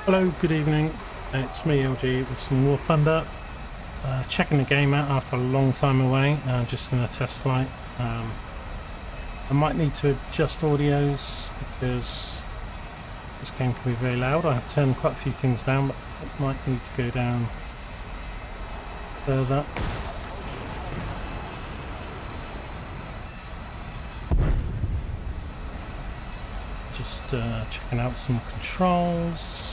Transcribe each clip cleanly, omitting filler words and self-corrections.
Hello, good evening. It's me, LG, with some War Thunder. Checking the game out after a long time away, just in a test flight. I might need to adjust audios because this game can be very loud. I have turned quite a few things down, but it might need to go down further. Just checking out some controls.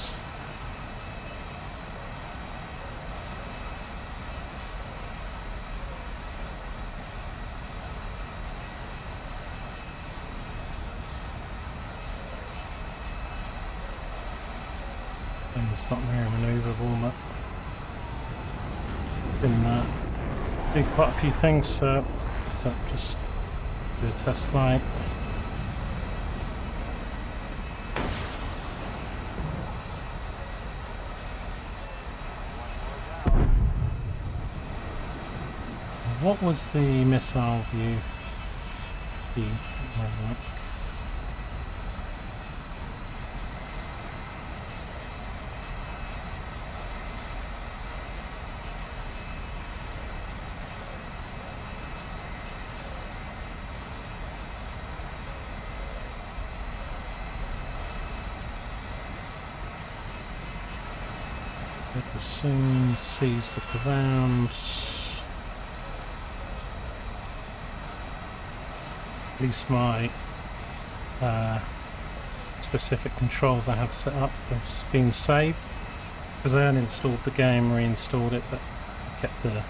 It's not very manoeuvrable, but been doing quite a few things, so just do a test flight. What was the missile view? It will soon seize look around. At least my specific controls I had set up have been saved, because I uninstalled the game, reinstalled it, but I kept the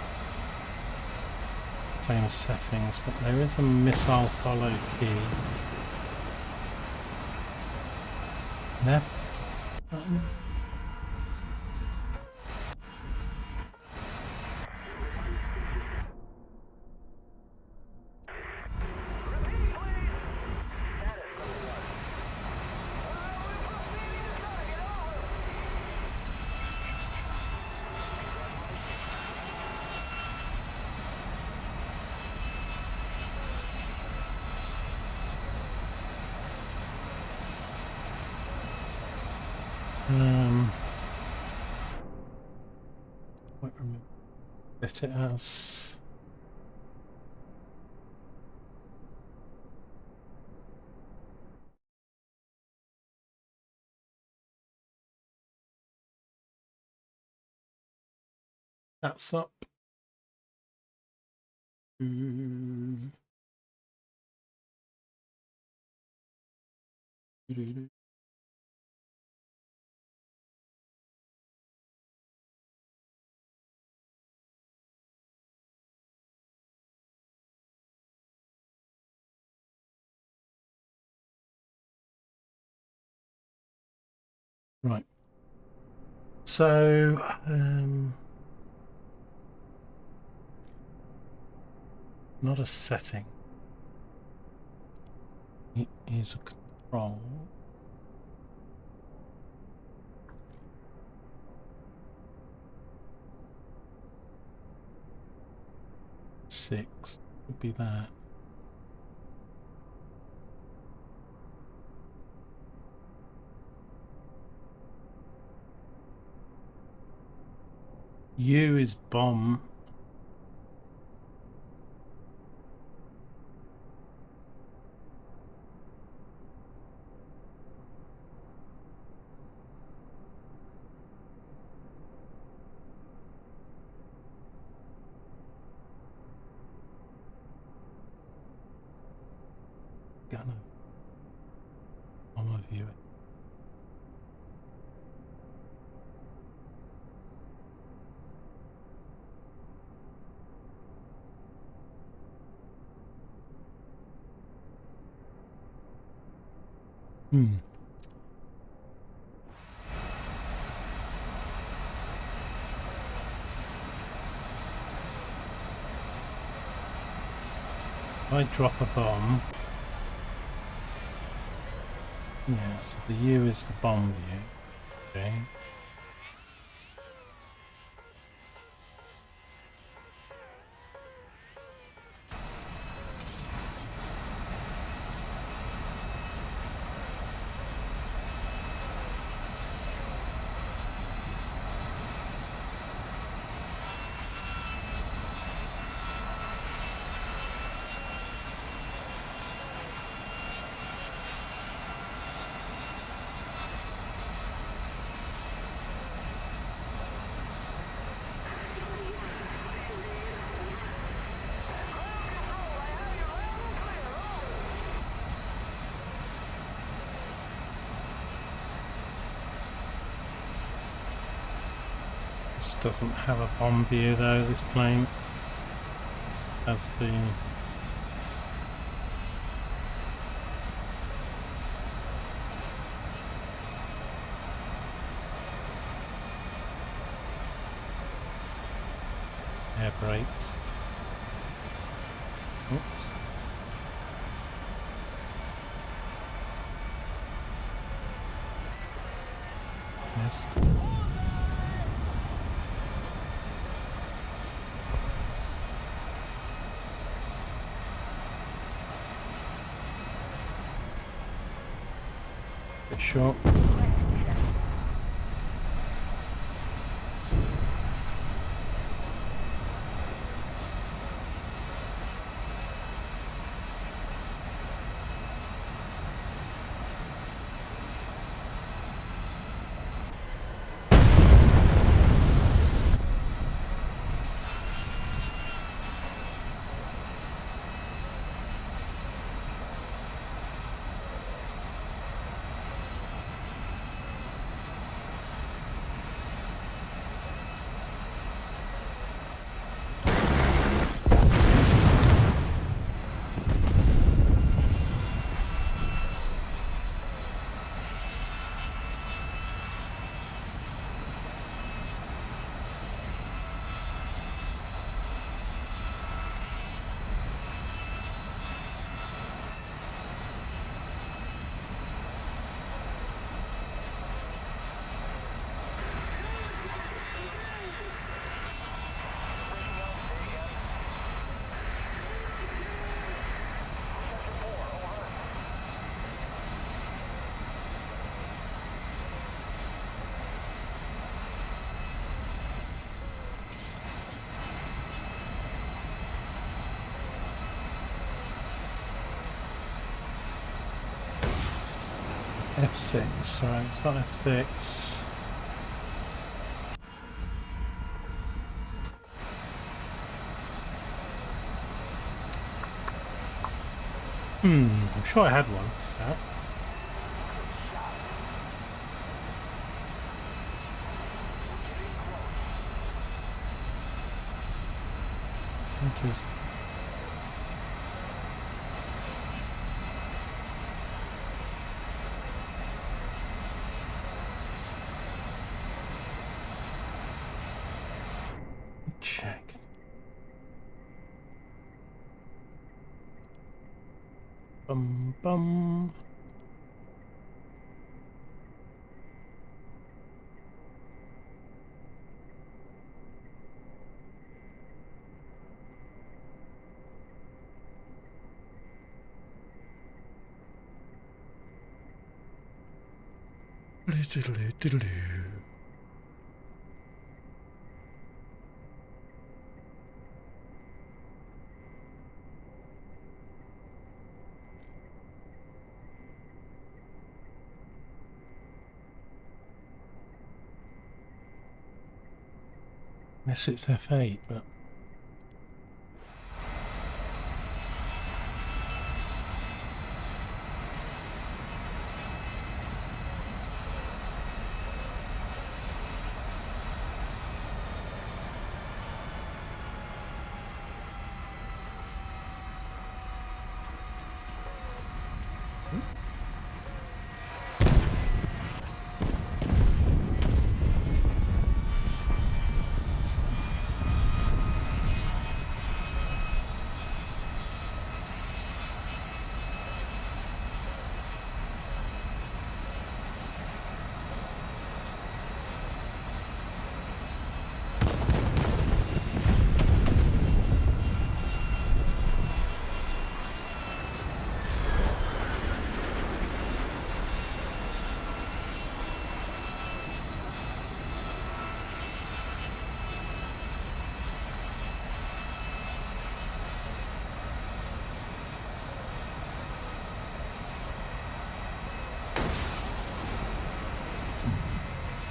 same settings. But there is a missile follow key. An F button. Set it as that's up. Right. So, not a setting. It is a control. Six would be that. U is bomb. Gunner. On my view. If I drop a bomb, yeah, so the U is the bomb view. Okay. This doesn't have a bomb view though, this plane. That's the air brakes. Oops. Missed. Bit short. F6, right, it's not F6. I'm sure I had one, so. Which is check. Bum bum. Unless it's F8, but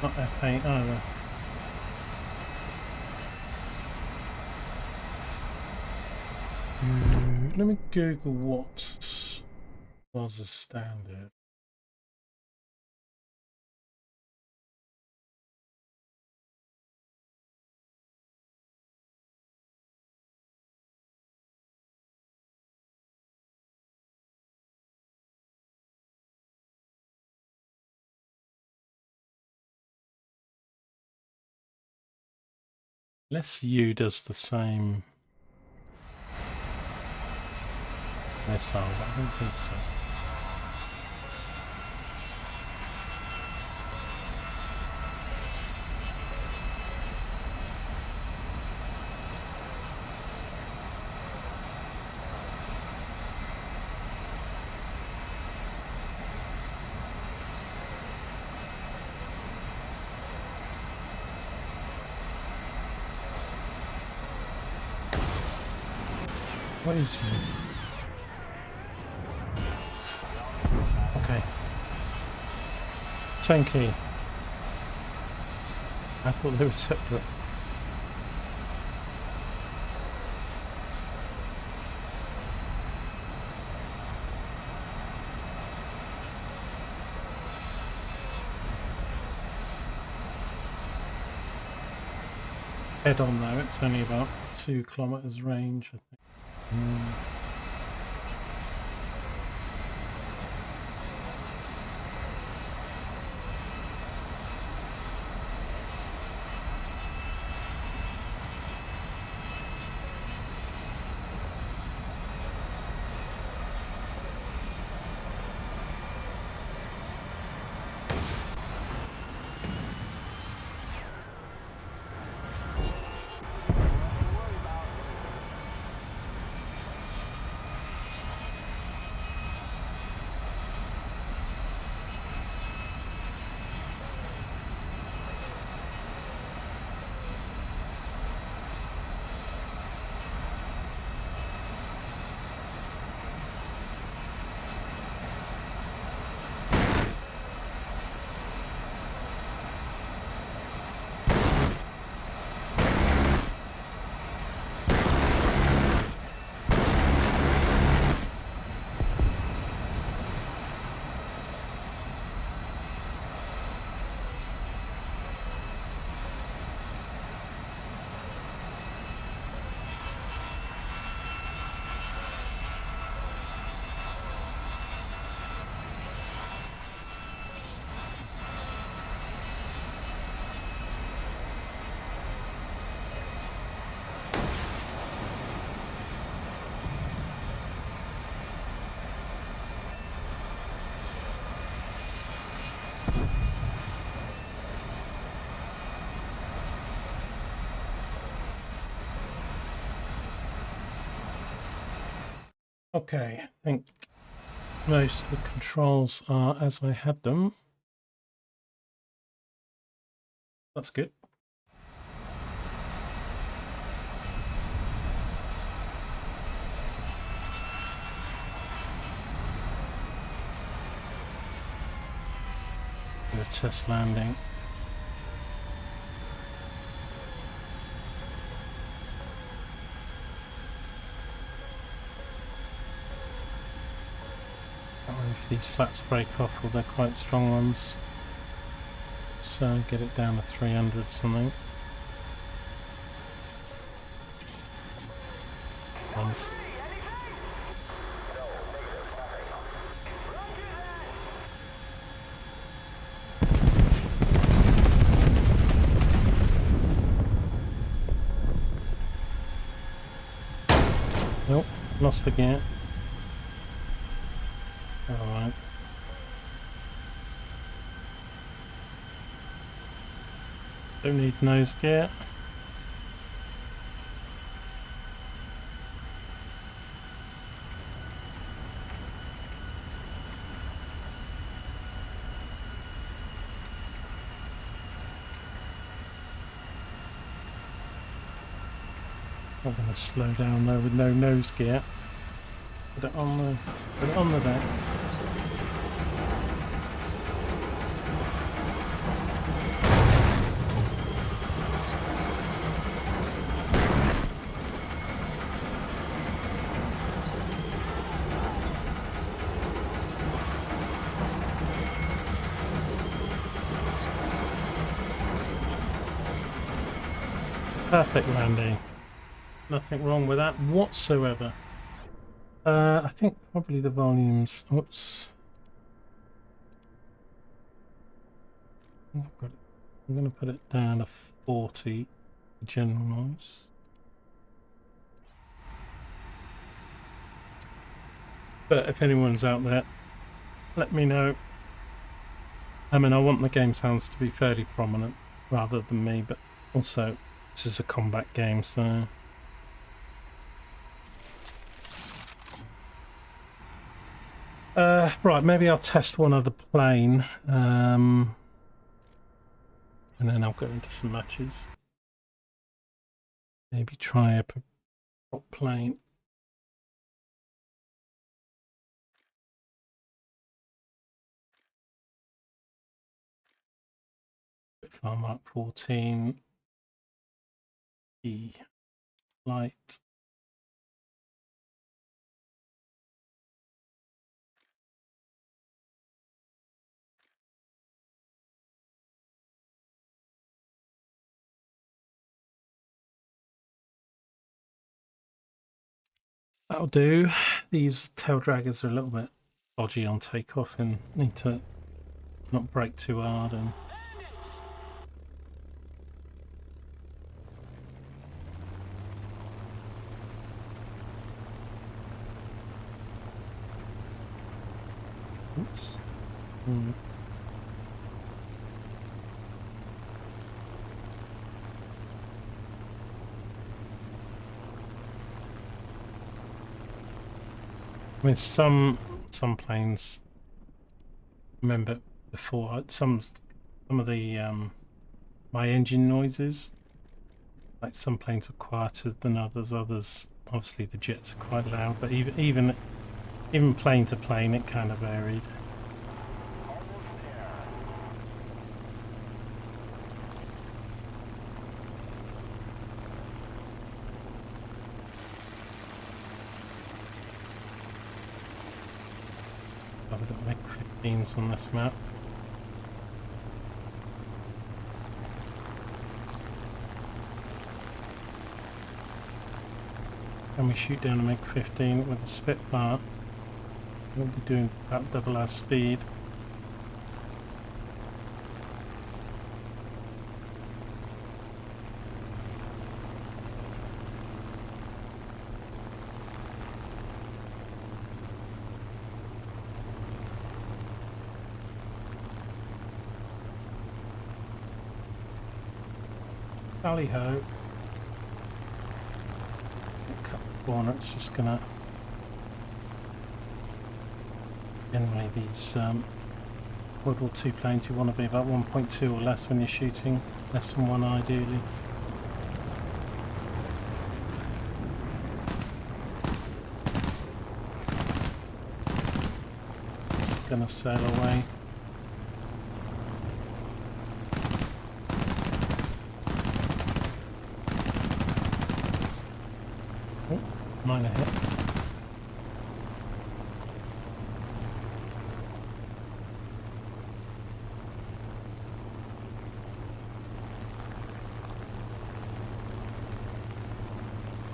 not F8 either. Let me Google what was a standard. Unless U does the same missile, but I don't think so. What is you? Okay. Same key. I thought they were separate. Head on though, it's only about 2 kilometers range, I think. Okay, I think most of the controls are as I had them. That's good. Do a test landing. If these flats break off, well, they're quite strong ones, so get it down to 300 something. Nice. Nope, lost the gear. Alright. Don't need nose gear. I'm going to slow down though with no nose gear. Put it on the deck. Perfect landing. Nothing wrong with that whatsoever. I think probably the volumes. Oops. I'm going to put it down to 40. the general noise. But if anyone's out there, let me know. I mean, I want the game sounds to be fairly prominent rather than me, but also this is a combat game, so... right, maybe I'll test one other plane, and then I'll go into some matches. Maybe try a prop plane. Spitfire Mark 14. E light. That'll do. These tail draggers are a little bit dodgy on takeoff and need to not brake too hard. And oops. I mean, some planes. Remember before some of the my engine noises. Like some planes are quieter than others. Others, obviously, the jets are quite loud. But even plane to plane, it kind of varied. I've got MiG 15s on this map. Can we shoot down a MiG 15 with the Spitfire? We'll be doing about double our speed. Tally ho. Cut the corner, it's just gonna... Anyway, these World War II planes, you want to be about 1.2 or less when you're shooting, less than 1 ideally. It's gonna sail away. Oh, minor hit.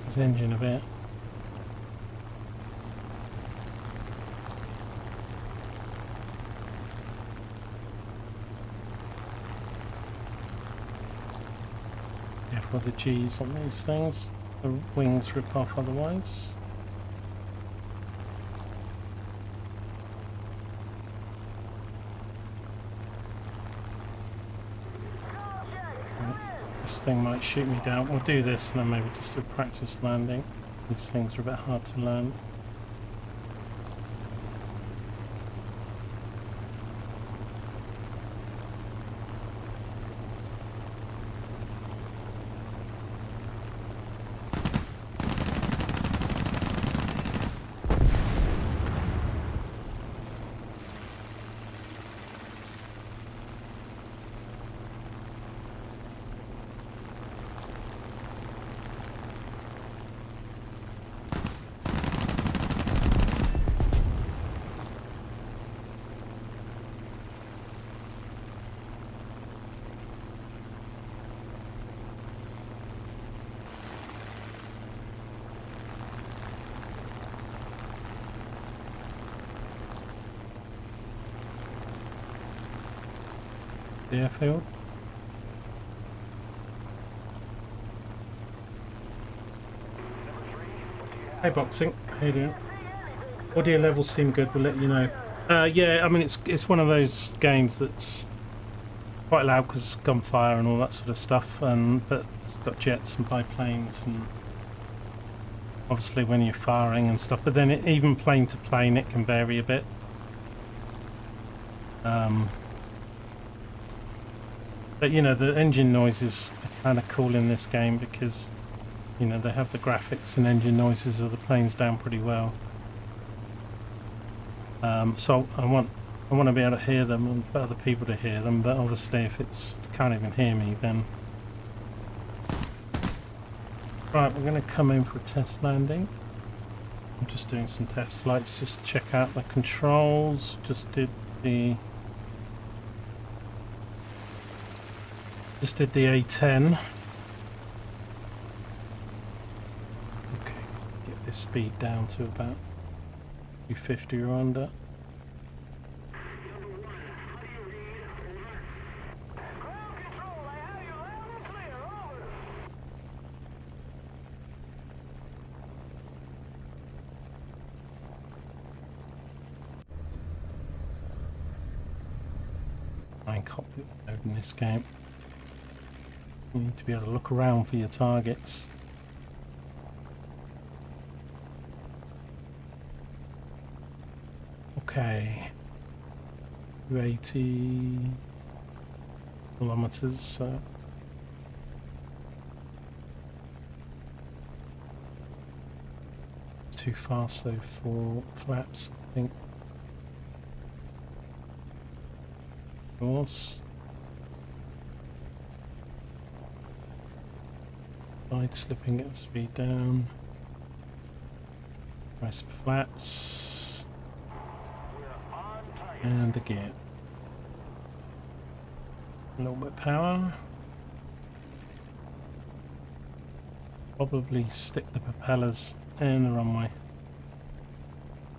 His engine a bit. Careful with the G's on these things. The wings rip off otherwise. This thing might shoot me down. We'll do this and then maybe just do a practice landing. These things are a bit hard to land. The airfield. Hey Boxing, how you doing? Audio levels seem good, we'll let you know. Yeah, I mean it's one of those games that's quite loud because it's gunfire and all that sort of stuff, but it's got jets and biplanes and obviously when you're firing and stuff, but then even plane to plane it can vary a bit. But you know, the engine noises are kind of cool in this game because you know they have the graphics and engine noises of the planes down pretty well. So I want to be able to hear them and for other people to hear them, but obviously if it's can't even hear me, then right, we're going to come in for a test landing. I'm just doing some test flights just to check out the controls. Just did the A10. Okay, get this speed down to about 250 or under. Cockpit mode in this game. You need to be able to look around for your targets. Okay, 280 kilometers. So it's too fast though for flaps, I think. Course. Side slipping, get the speed down. Try some flaps. And again. A little bit of power. Probably stick the propellers in the runway.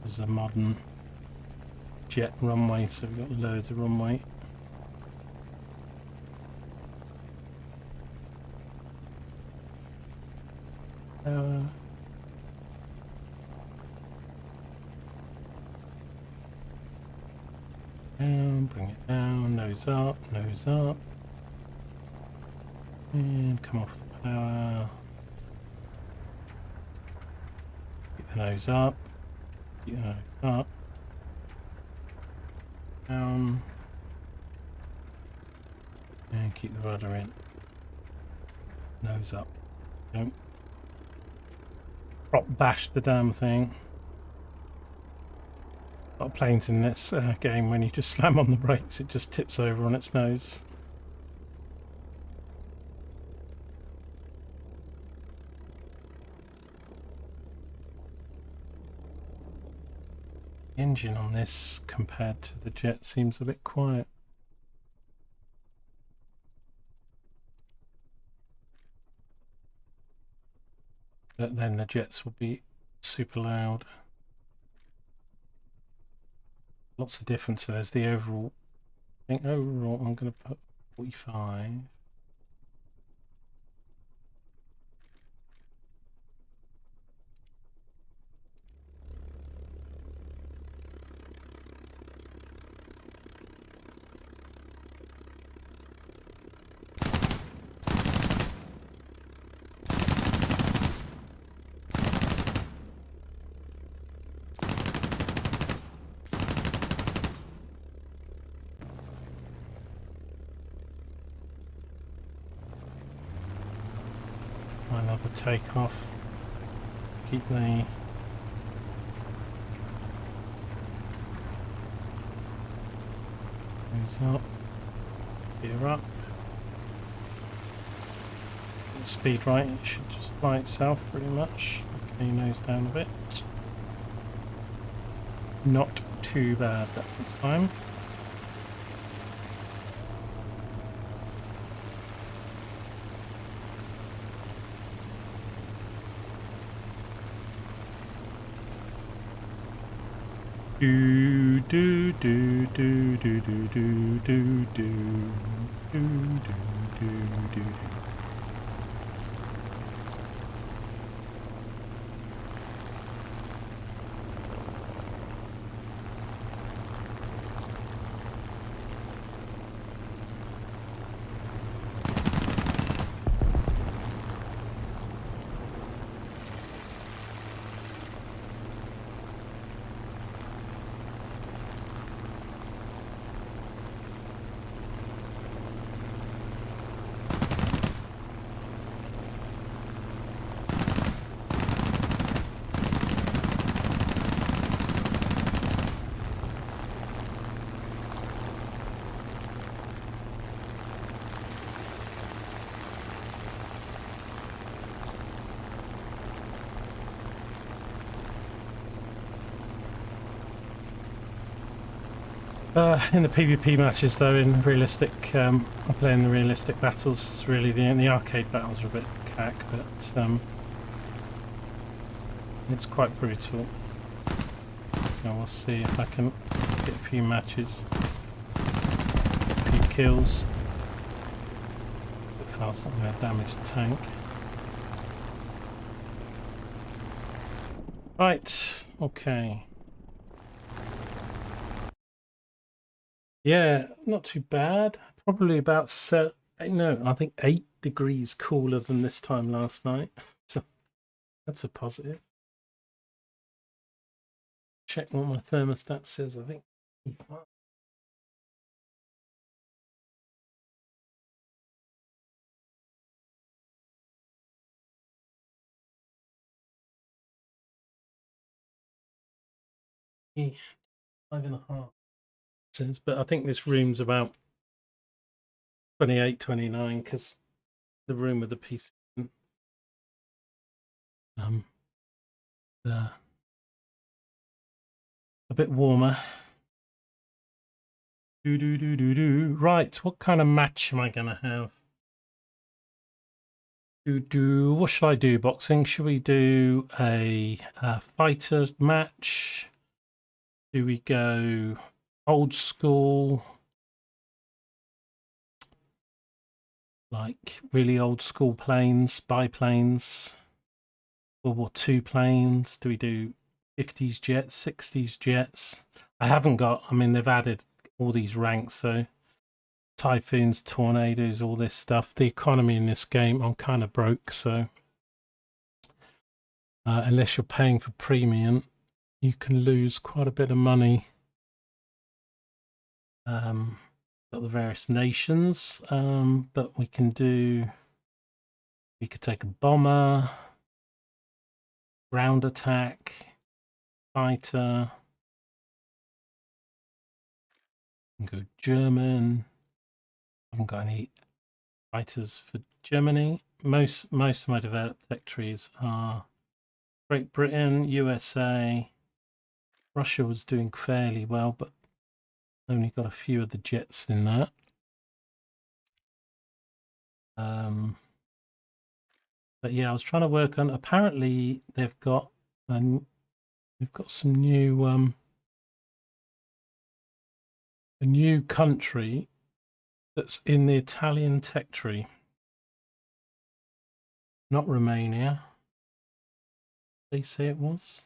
This is a modern jet runway, so we've got loads of runway. And bring it down, nose up, and come off the power. Keep the nose up, keep the nose up, down, and keep the rudder in. Nose up. Don't prop bash the damn thing. A lot of planes in this game, when you just slam on the brakes, it just tips over on its nose. The engine on this compared to the jet seems a bit quiet. But then the jets will be super loud. Lots of difference. So there's the overall. I think overall I'm going to put 45. Another takeoff. Keep the nose up, gear up. Get the speed right, it should just fly itself pretty much. Okay, nose down a bit. Not too bad that time. Do do do do do do do do do do do do do. In the PvP matches, though, in realistic, I play in the realistic battles. It's really the arcade battles are a bit cack, but it's quite brutal. And we'll see if I can get a few matches, a few kills. If I was not going to damage the tank. Right. Okay. Yeah, not too bad. Probably about I think 8 degrees cooler than this time last night. So that's a positive. Check what my thermostat says. I think. Yeah, 5.5 says, but I think this room's about 28, 29 because the room with the PC. A bit warmer. Right, what kind of match am I gonna have? What should I do? Boxing? Should we do a fighter match? Do we go old school, like really old school planes, biplanes, World War II planes? Do we do 50s jets, 60s jets? I mean, they've added all these ranks, so typhoons, tornadoes, all this stuff. The economy in this game, I'm kind of broke, so unless you're paying for premium, you can lose quite a bit of money. Got the various nations, but we could take a bomber, ground attack, fighter, go German. I haven't got any fighters for Germany. Most of my developed territories are Great Britain, USA. Russia was doing fairly well, but only got a few of the jets in that. But yeah, I was trying to work on. Apparently, they've got some new a new country that's in the Italian tech tree, not Romania. They say it was.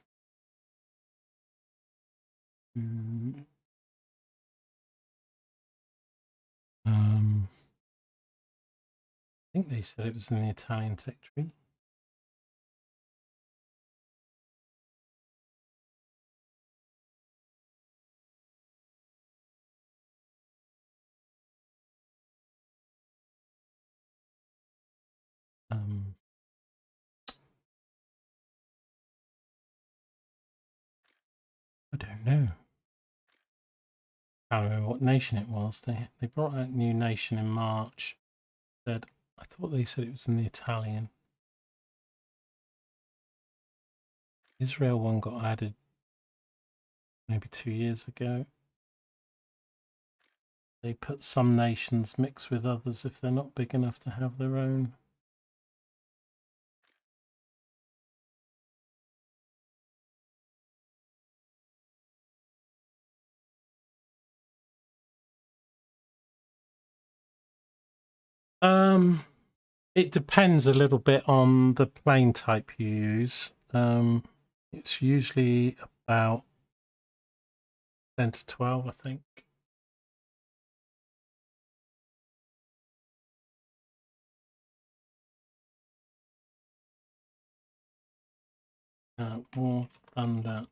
I think they said it was in the Italian tech tree. I don't know. I don't remember what nation it was. They brought out a new nation in March. I thought they said it was in the Italian. Israel one got added maybe 2 years ago. They put some nations mixed with others if they're not big enough to have their own. It depends a little bit on the plane type you use. It's usually about 10 to 12, I think. War Thunder.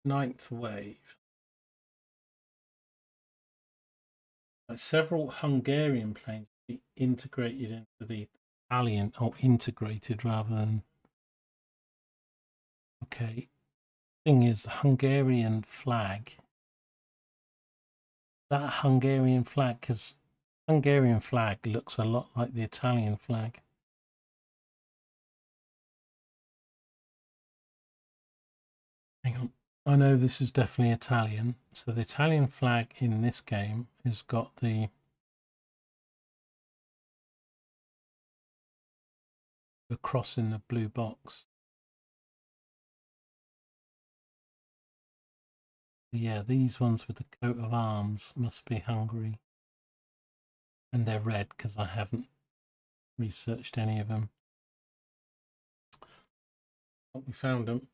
Ninth wave. Several Hungarian planes be integrated into the Italian, or integrated rather than. Okay. Thing is, the Hungarian flag. That Hungarian flag, because Hungarian flag looks a lot like the Italian flag. Hang on. I know this is definitely Italian. So the Italian flag in this game has got the cross in the blue box. Yeah, these ones with the coat of arms must be Hungary. And they're red because I haven't researched any of them. But we found them.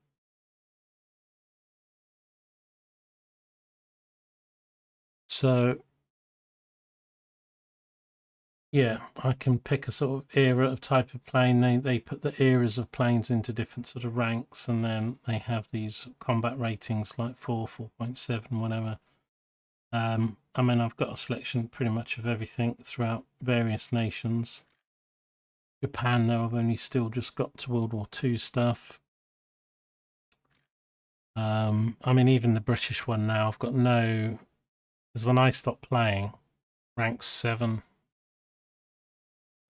So yeah, I can pick a sort of era of type of plane. They put the eras of planes into different sort of ranks, and then they have these combat ratings like 4, 4.7, whatever. I mean, I've got a selection pretty much of everything throughout various nations. Japan, though, I've only still just got to World War II stuff. I mean, even the British one now, I've got no, because when I stopped playing, rank 7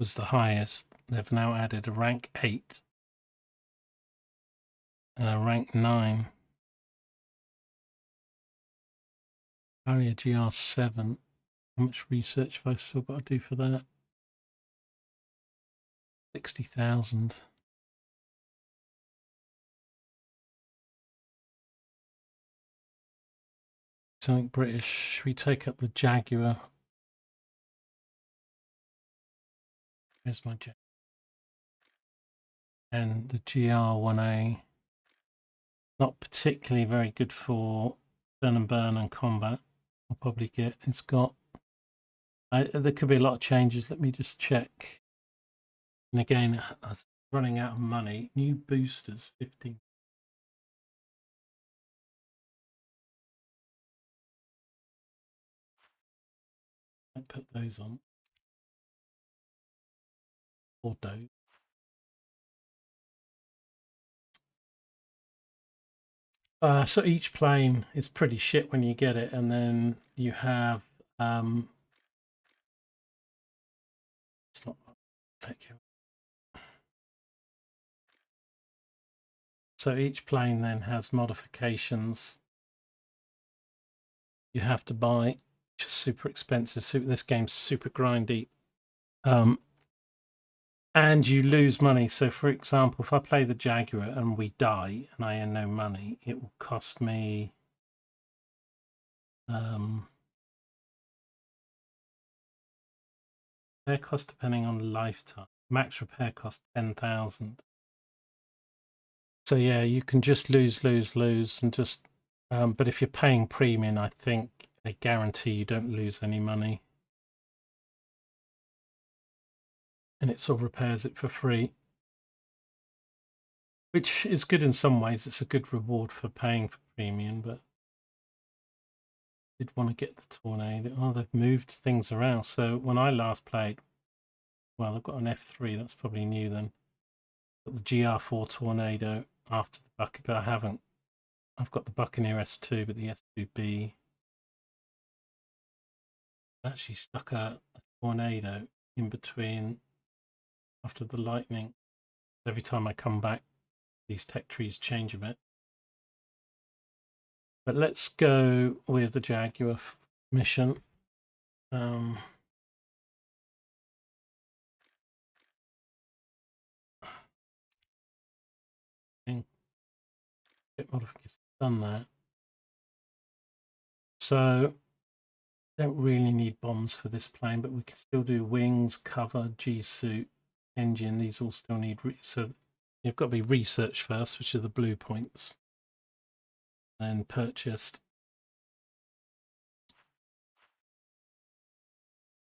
was the highest. They've now added a rank 8 and a rank 9. Harrier GR7. How much research have I still got to do for that? 60,000. Something British. Should we take up the Jaguar? Where's my Jaguar? And the GR1A. Not particularly very good for turn and burn and combat. I'll probably get, it's got, there could be a lot of changes. Let me just check. And again, I was running out of money. New boosters, 15. I put those on. Bordeaux. So each plane is pretty shit when you get it, and then you have it's not so each plane then has modifications you have to buy, which is super expensive. So this game's super grindy, and you lose money. So for example, if I play the Jaguar and we die and I earn no money, it will cost me repair cost depending on lifetime. Max repair cost 10,000. So yeah, you can just lose, and just. But if you're paying premium, I think they guarantee you don't lose any money, and it sort of repairs it for free, which is good in some ways. It's a good reward for paying for premium, but I did want to get the Tornado. Oh, they've moved things around. So when I last played, well, I've got an F3. That's probably new then. Got the GR4 Tornado after the Buccaneer, but I haven't. I've got the Buccaneer S2, but the S2B actually stuck a Tornado in between after the Lightning. Every time I come back, these tech trees change a bit. But let's go with the Jaguar mission. Bit modification, done that. So don't really need bombs for this plane, but we can still do wings, cover, G-suit, engine. These all still need, so you've got to be researched first, which are the blue points, then purchased.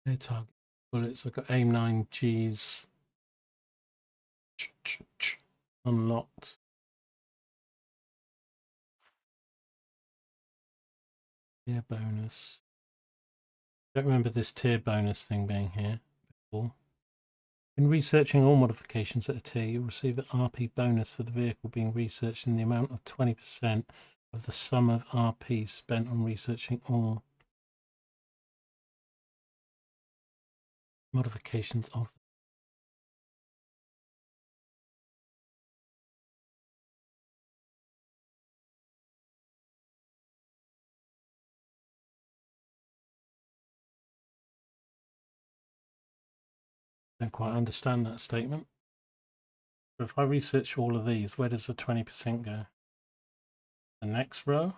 Air target bullets. I've got AIM 9Gs unlocked. Tier bonus. Don't remember this tier bonus thing being here before. In researching all modifications at a tier, you'll receive an RP bonus for the vehicle being researched in the amount of 20% of the sum of RP spent on researching all modifications of the Don't quite understand that statement. But if I research all of these, where does the 20% go? The next row?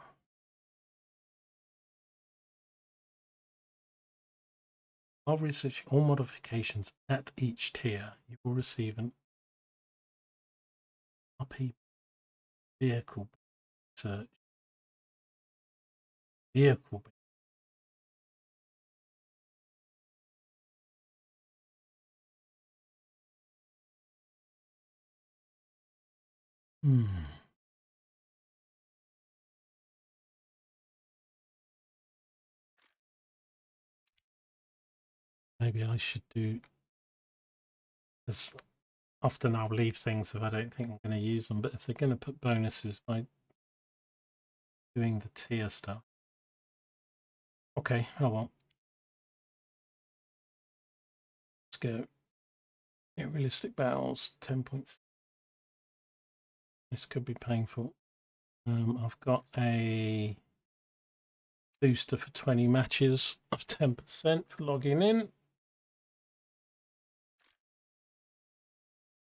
While researching all modifications at each tier, you will receive an RP vehicle search. Vehicle. Maybe I should do, as often I'll leave things if I don't think I'm going to use them, but if they're going to put bonuses by doing the tier stuff. Okay, oh well. Let's go. Realistic battles, 10 points. This could be painful. I've got a booster for 20 matches of 10% for logging in.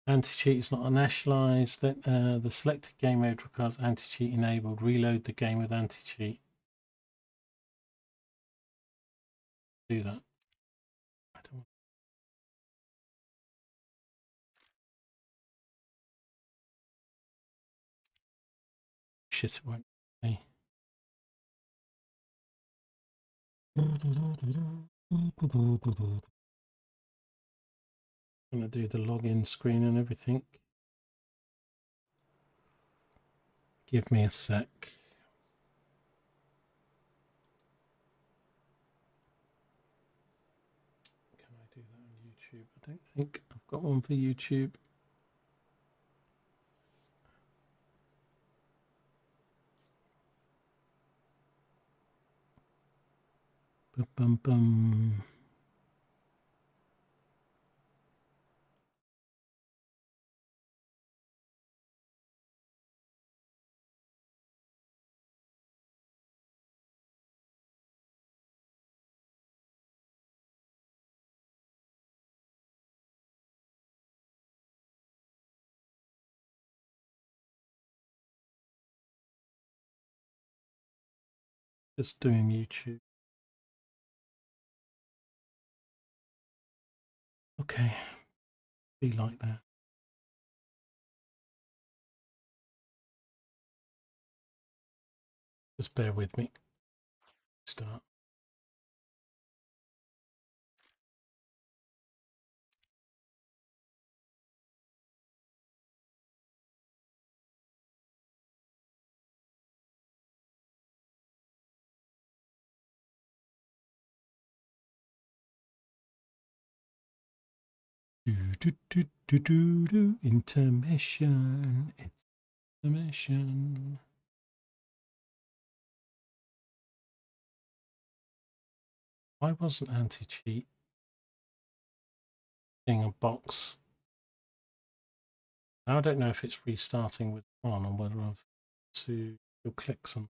Anti-cheat is not uninitialized. The selected game mode requires anti-cheat enabled. Reload the game with anti-cheat. Do that. I don't want... Shit, it won't be. I'm gonna do the login screen and everything. Give me a sec. Can I do that on YouTube? I don't think I've got one for YouTube. Bum, bum, bum. Just doing YouTube. Okay, be like that. Just bear with me. Start. Intermission. Intermission. Why wasn't anti-cheat in a box? Now I don't know if it's restarting with on or whether I've to click some.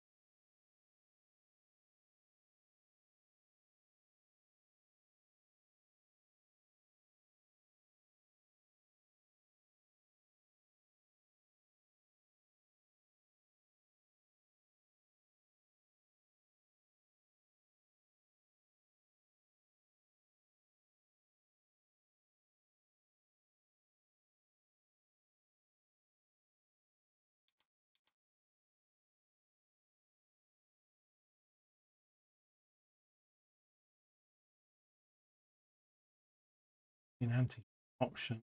In anti option.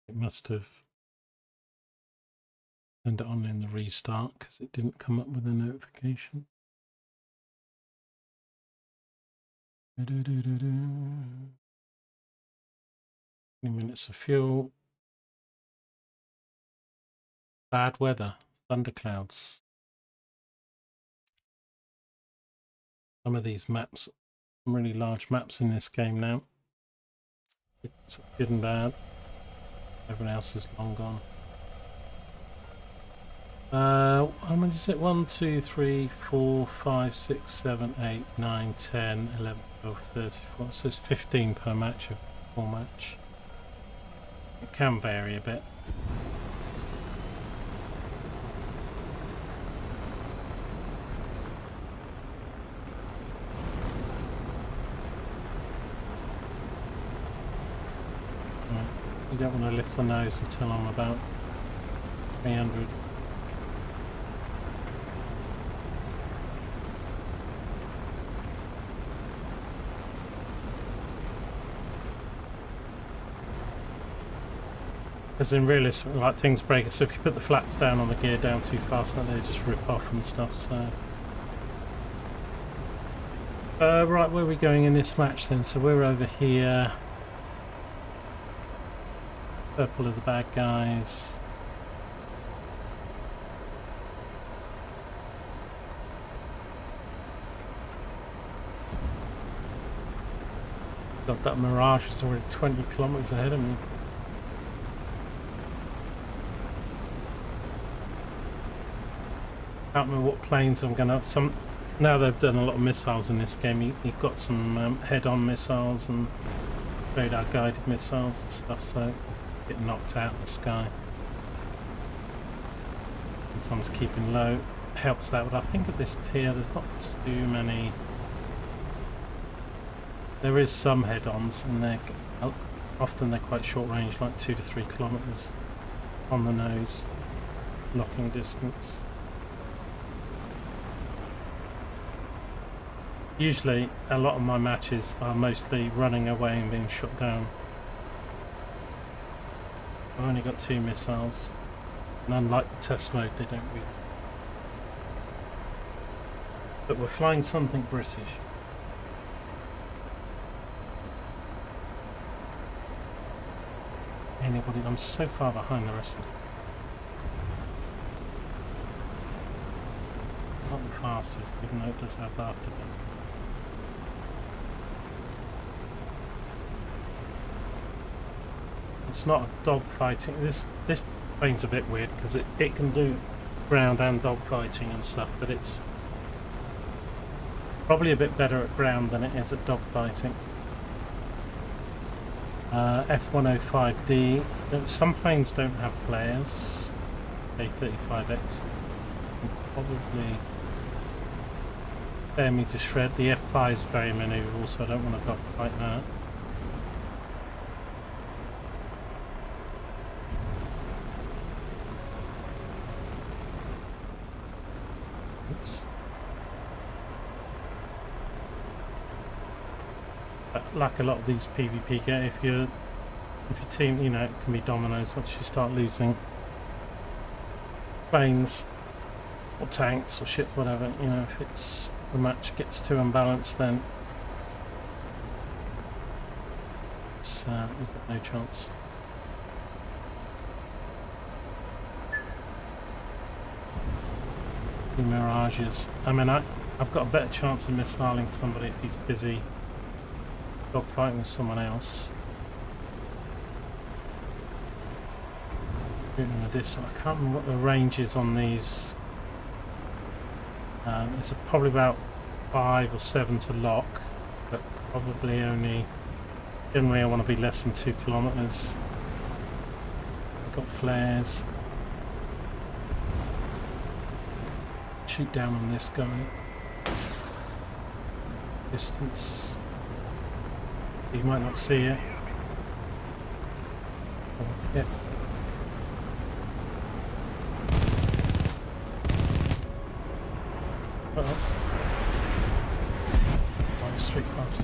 It must have turned it on in the restart because it didn't come up with a notification. 20 minutes of fuel. Bad weather, thunderclouds. Some of these maps, some really large maps in this game now. It's good and bad. Everyone else is long gone. How many is it? 1, 2, 3, 4, 5, 6, 7, 8, 9, 10, 11, 12, 34. So it's 15 per match of full match. It can vary a bit. You don't want to lift the nose until I'm about 300. Because in realism, like, things break. So if you put the flaps down on the gear down too fast, then they just rip off and stuff. So right, where are we going in this match then? So we're over here. Purple are the bad guys. God, that Mirage is already 20 kilometers ahead of me. I can't remember what planes I'm gonna. Now they've done a lot of missiles in this game. You've got some head-on missiles and radar guided missiles and stuff, so get knocked out of the sky. Sometimes keeping low helps that, but I think at this tier there's not too many. There is some head-ons, and often they're quite short range, like 2 to 3 kilometers on the nose, locking distance. Usually, a lot of my matches are mostly running away and being shot down. I've only got 2 missiles, and unlike the test mode, they don't really. But we're flying something British. Anybody? I'm so far behind the rest of them. Not the fastest, even though it does have afterburn. It's not a dog fighting. This plane's a bit weird because it can do ground and dog fighting and stuff, but it's probably a bit better at ground than it is at dog fighting. F-105D. Some planes don't have flares. A-35X probably bear me to shred. The F-5 is very manoeuvrable, so I don't want to dog fight that. Oops. Like a lot of these PvP get, if your team, you know, it can be dominoes once you start losing planes or tanks or ships, whatever. You know, if the match gets too unbalanced, then you've got no chance. The Mirages. I mean, I've got a better chance of missiling somebody if he's busy dogfighting with someone else. I can't remember what the range is on these. It's probably about 5 or 7 to lock, but probably only. Generally, I want to be less than 2 kilometers. I've got flares. Shoot down on this guy. Distance. You might not see it. Oh, yeah. Uh-oh. Oh, straight past.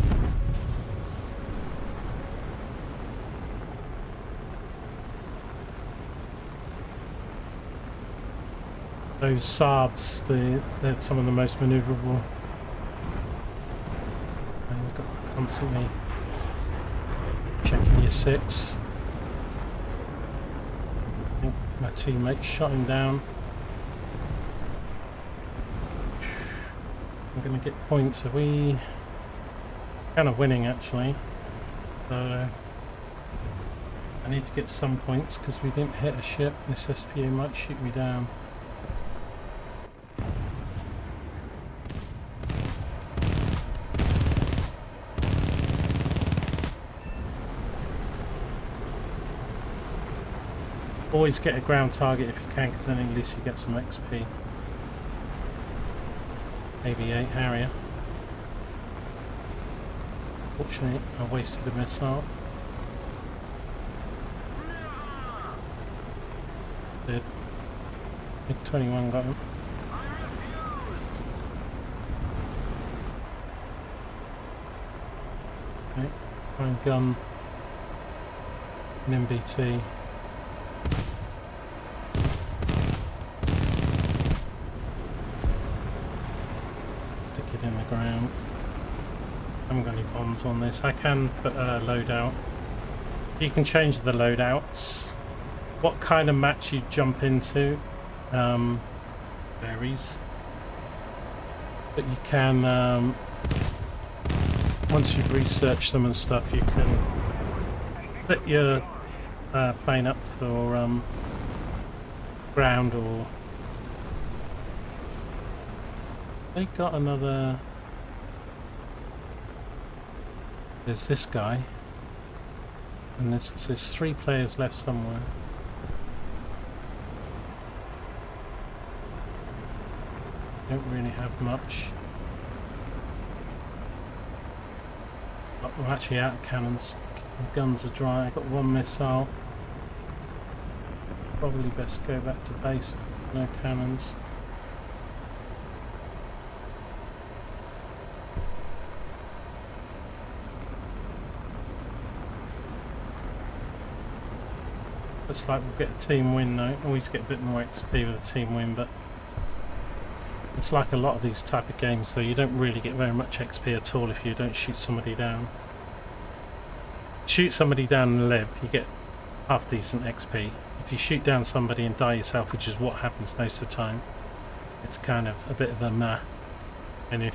Those Saabs, they're some of the most manoeuvrable. And you've got constantly checking your six. I think my teammate shot him down. I'm going to get points. Are we kind of winning actually? So I need to get some points because we didn't hit a ship. This SPA might shoot me down. Always get a ground target if you can, because then at least you get some XP. AV-8 Harrier. Fortunately, I wasted a missile. Did. MiG-21 got him. Okay, try and gun an MBT. In the ground. I haven't got any bombs on this. I can put a loadout. You can change the loadouts. What kind of match you jump into varies. But you can, once you've researched them and stuff, you can set your plane up for ground or... They got another... There's this guy. And there's 3 players left somewhere. Don't really have much. Oh, I'm actually out of cannons. My guns are dry. I've got 1 missile. Probably best go back to base. No cannons. Looks like we'll get a team win though. Always get a bit more XP with a team win, but it's like a lot of these type of games though, you don't really get very much XP at all if you don't shoot somebody down. Shoot somebody down and live, you get half decent XP. If you shoot down somebody and die yourself, which is what happens most of the time, it's kind of a bit of a meh. And if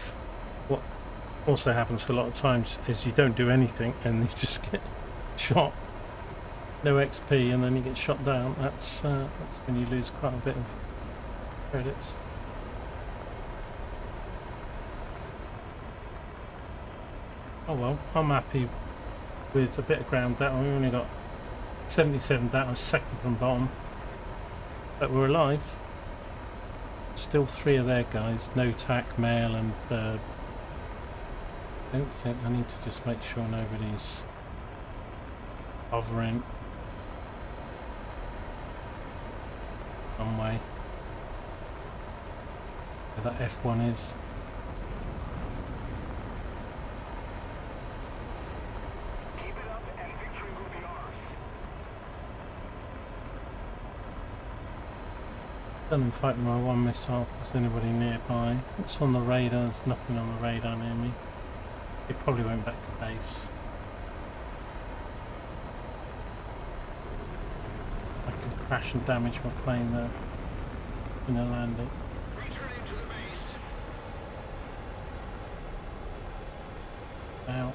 what also happens a lot of times is you don't do anything and you just get shot. No XP and then you get shot down. That's when you lose quite a bit of credits. Oh well, I'm happy with a bit of ground data. We only got 77 data, second from bottom, but we're alive. Still 3 of their guys, no tack, male and bird. I don't think I need to just make sure nobody's hovering. Way where that F1 is. Keep it up and victory will be ours. Done and fighting my 1 missile if there's anybody nearby. What's on the radar? There's nothing on the radar near me. It probably went back to base. Crash and damage my plane there in a landing. Returning to the base. Out.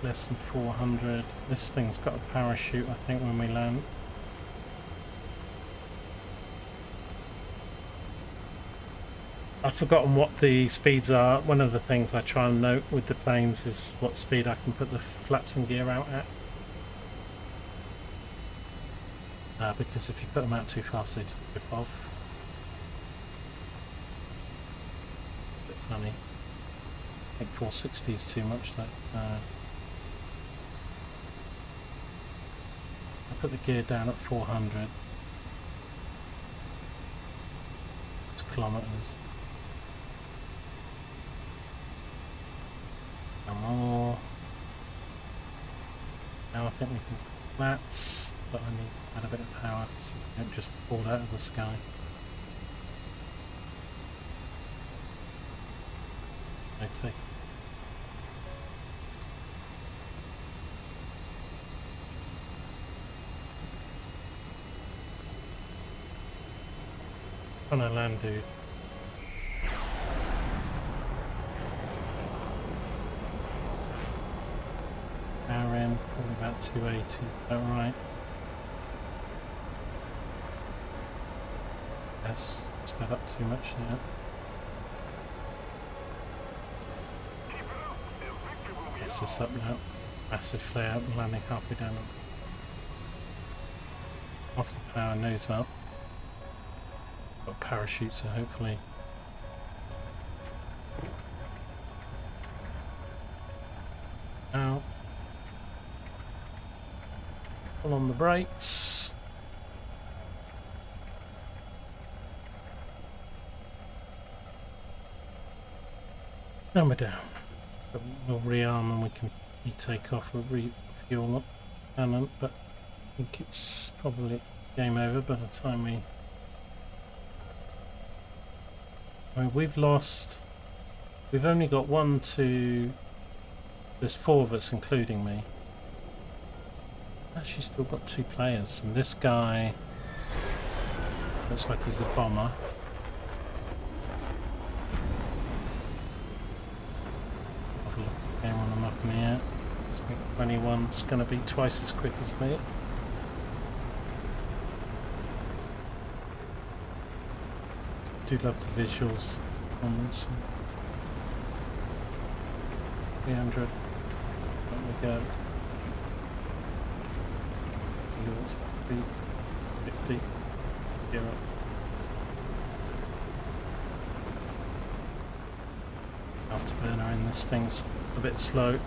Less than 400. This thing's got a parachute, I think, when we land. I've forgotten what the speeds are. One of the things I try and note with the planes is what speed I can put the flaps and gear out at. Because if you put them out too fast, they rip off. Bit funny. I think 460 is too much though. I put the gear down at 400. It's kilometers. And more. Now I think we can. That's but I need to add a bit of power so it don't just fall out of the sky. Okay. On a land, dude. Power in, probably about 280, is that right? Yes, sped up too much there. Gets this up now. Massive flare out and landing halfway down. Off the power, nose up. Got a parachute, so hopefully. Out. Pull on the brakes. And we're down. But we'll rearm and we can retake off. We'll refuel up cannon, but I think it's probably game over by the time we. I mean, we've lost. We've only got 1, 2. There's 4 of us, including me. Actually, still got 2 players, and this guy looks like he's a bomber. Have a look at the game on the map in the air. 21's going to be twice as quick as me. Do love the visuals on this one. 300. There we go. Yours 350. Gear up. Afterburner in this thing's a bit slow.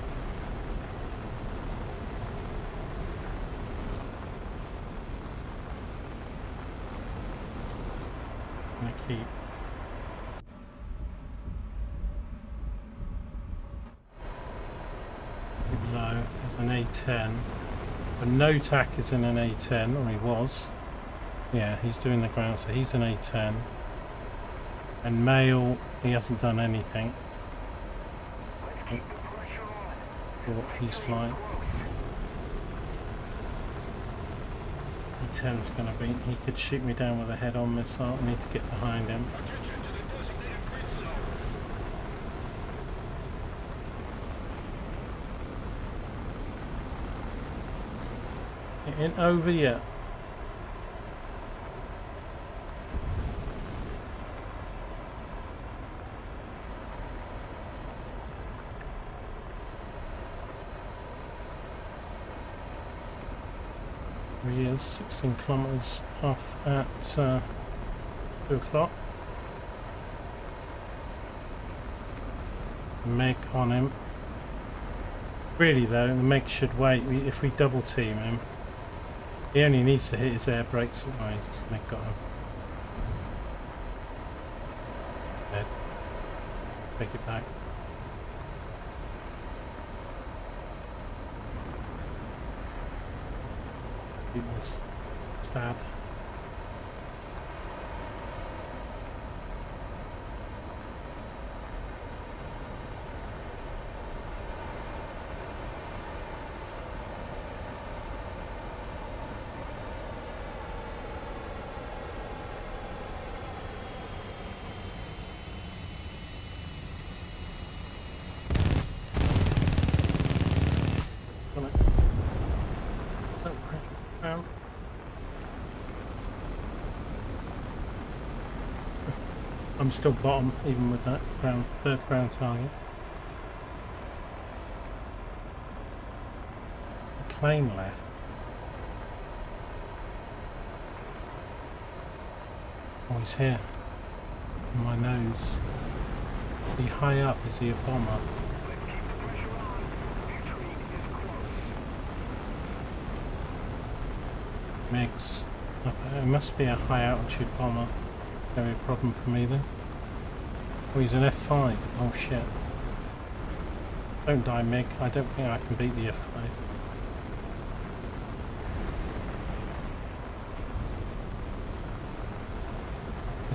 I'm gonna keep low. There's an A10. But no tack is in an A10, or he was. Yeah, he's doing the ground, so he's an A10. And male, he hasn't done anything. He's flying. A10's gonna be. He could shoot me down with a head-on missile. I need to get behind him. It ain't over yet. Here he is, 16 kilometers off at 2 o'clock. Meg on him. Really though, the Meg should wait. If we double team him, he only needs to hit his air brakes. Oh, he's Meg got him. Dead. Take it back. He was sad. I'm still bottom, even with that third ground target. A plane left. Oh, he's here. On my nose. Is he high up? Is he a bomber? Megs. It must be a high altitude bomber. Gonna be a problem for me then. Oh, he's an F5. Oh shit. Don't die, Mig. I don't think I can beat the F5.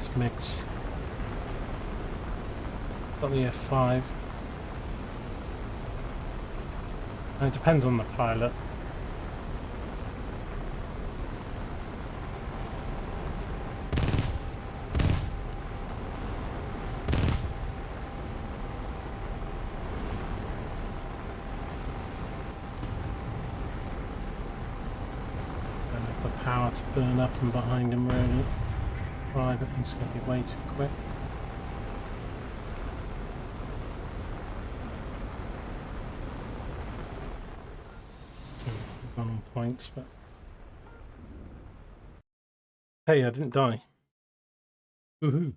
this mix. Got the F5. And it depends on the pilot. Don't have the power to burn up and behind him really. Private, he's going to be way too quick. Gone on points, but hey, I didn't die. Woohoo!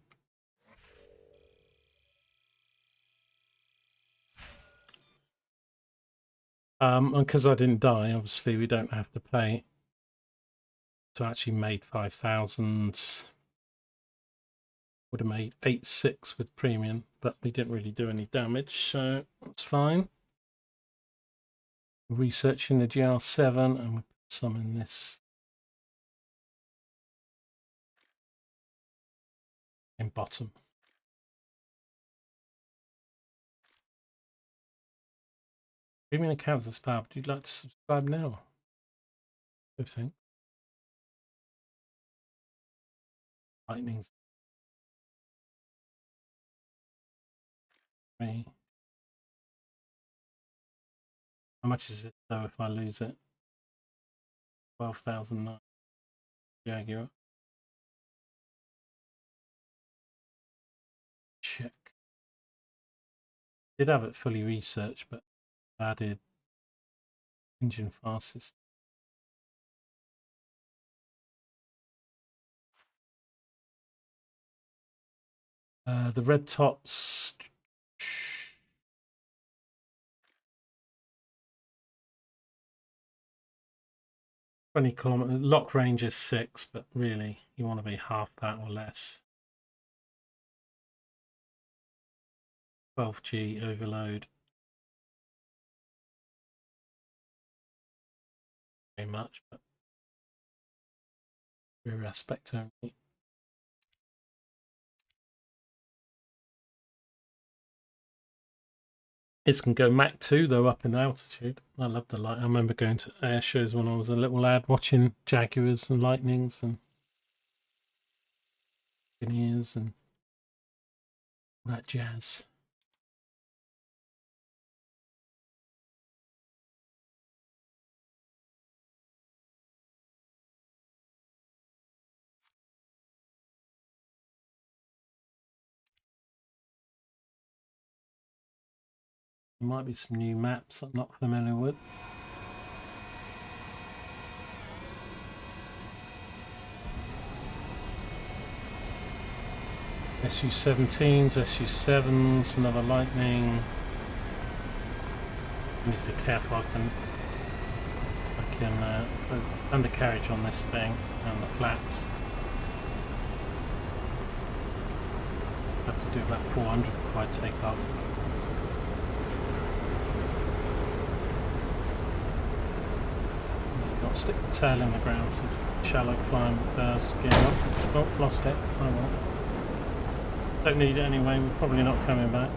And because I didn't die, obviously we don't have to pay. So I actually made 5,000. Would have made 8,600 with premium, but we didn't really do any damage, so that's fine. Researching the GR7, and we put some in this in bottom. Premium accounts are spam. Would you like to subscribe now? I think. Lightning's me. How much is it though if I lose it? 12,009. Jaguar. Check. Did have it fully researched, but added engine fastest. The red tops. 20 kilometer lock range is 6, but really you want to be half that or less. 12G overload. Very much, but rear aspect only. It can go Mach 2 though up in altitude. I love the light. I remember going to air shows when I was a little lad, watching Jaguars and Lightnings and Guineas and all that jazz. There might be some new maps I'm not familiar with. SU-17s, SU-7s, another Lightning. I need to be careful. I can put undercarriage on this thing and the flaps. I have to do about 400 before I take off. You've got to stick the tail in the ground, so shallow climb first, gear up. Oh, lost it. Oh well. Don't need it anyway, we're probably not coming back.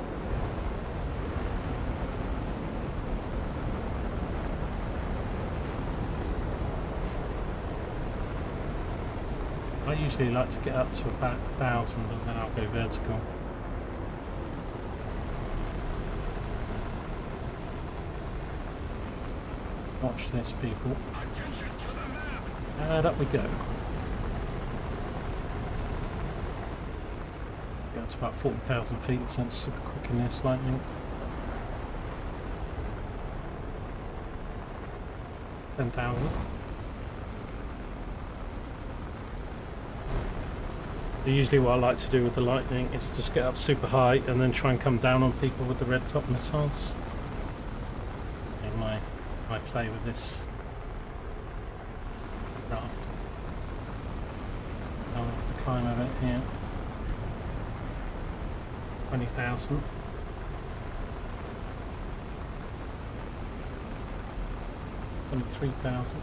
I usually like to get up to about 1,000 and then I'll go vertical. Watch this, people. And up we go. Get up to about 40,000 feet, so it's super quick in this Lightning. 10,000. Usually what I like to do with the Lightning is just get up super high and then try and come down on people with the red top missiles. In my play with this craft. I'll have to climb a bit here. 20,000. 23,000.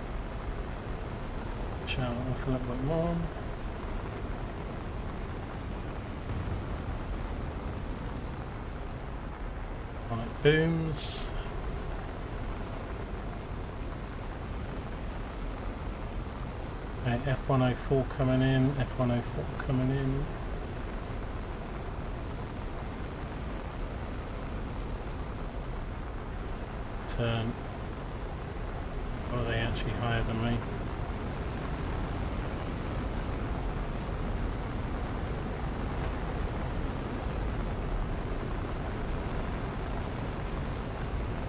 Shout off a little bit more. Right, booms. Okay, F-104 coming in, F-104 coming in. Turn. Or are they actually higher than me?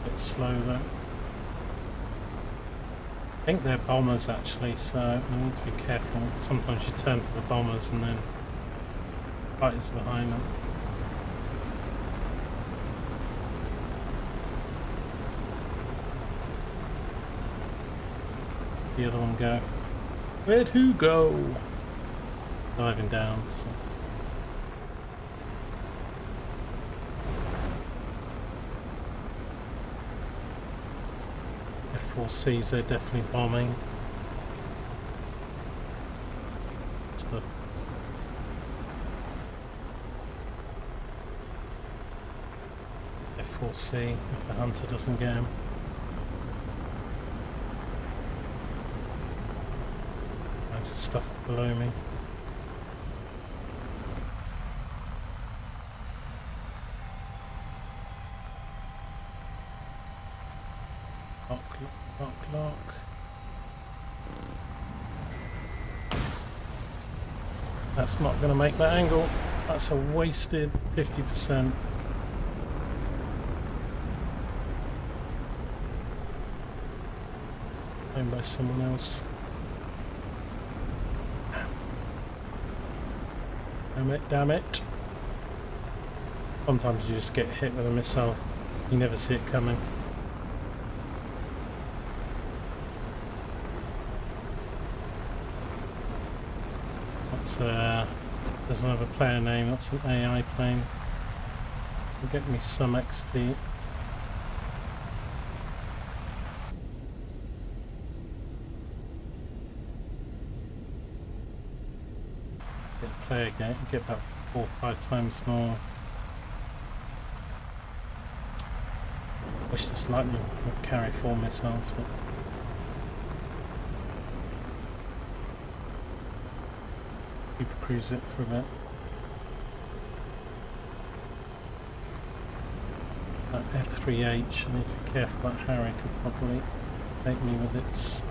Bit slow though. I think they're bombers actually, so I need to be careful. Sometimes you turn for the bombers and then fighters behind them. The other one go. Where'd who go? Diving down. So. F4Cs, they're definitely bombing. It's the F4C if the hunter doesn't get him. Loads of stuff below me. Lock. That's not going to make that angle. That's a wasted 50%. Owned by someone else. Damn it, damn it. Sometimes you just get hit with a missile. You never see it coming. There's another player name, that's an AI plane. Will get me some XP. Get a player again, get about 4 or 5 times more. Wish this lightning would carry 4 missiles, but people cruise it for a bit. That F3H, I need to be careful that Harry could probably take me with its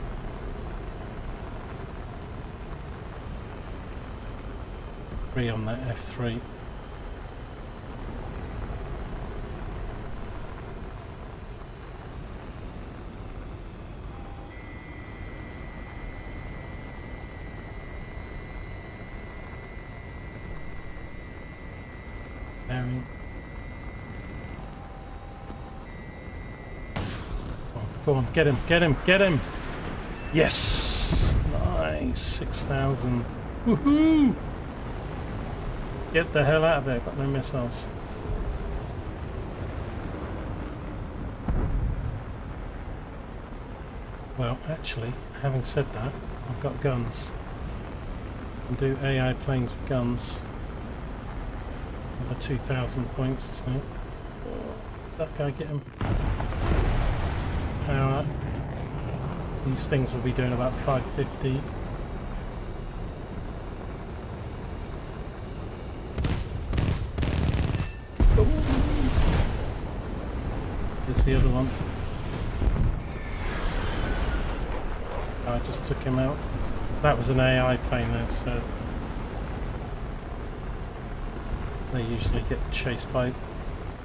three on that F3. Go on, get him, get him, get him! Yes! Nice, 6,000. Woohoo! Get the hell out of there, got no missiles. Well, actually, having said that, I've got guns. I can do AI planes with guns. Another 2,000 points or something. That guy, get him. Power. These things will be doing about 550. Here's the other one. I just took him out. That was an AI plane though, so they usually get chased by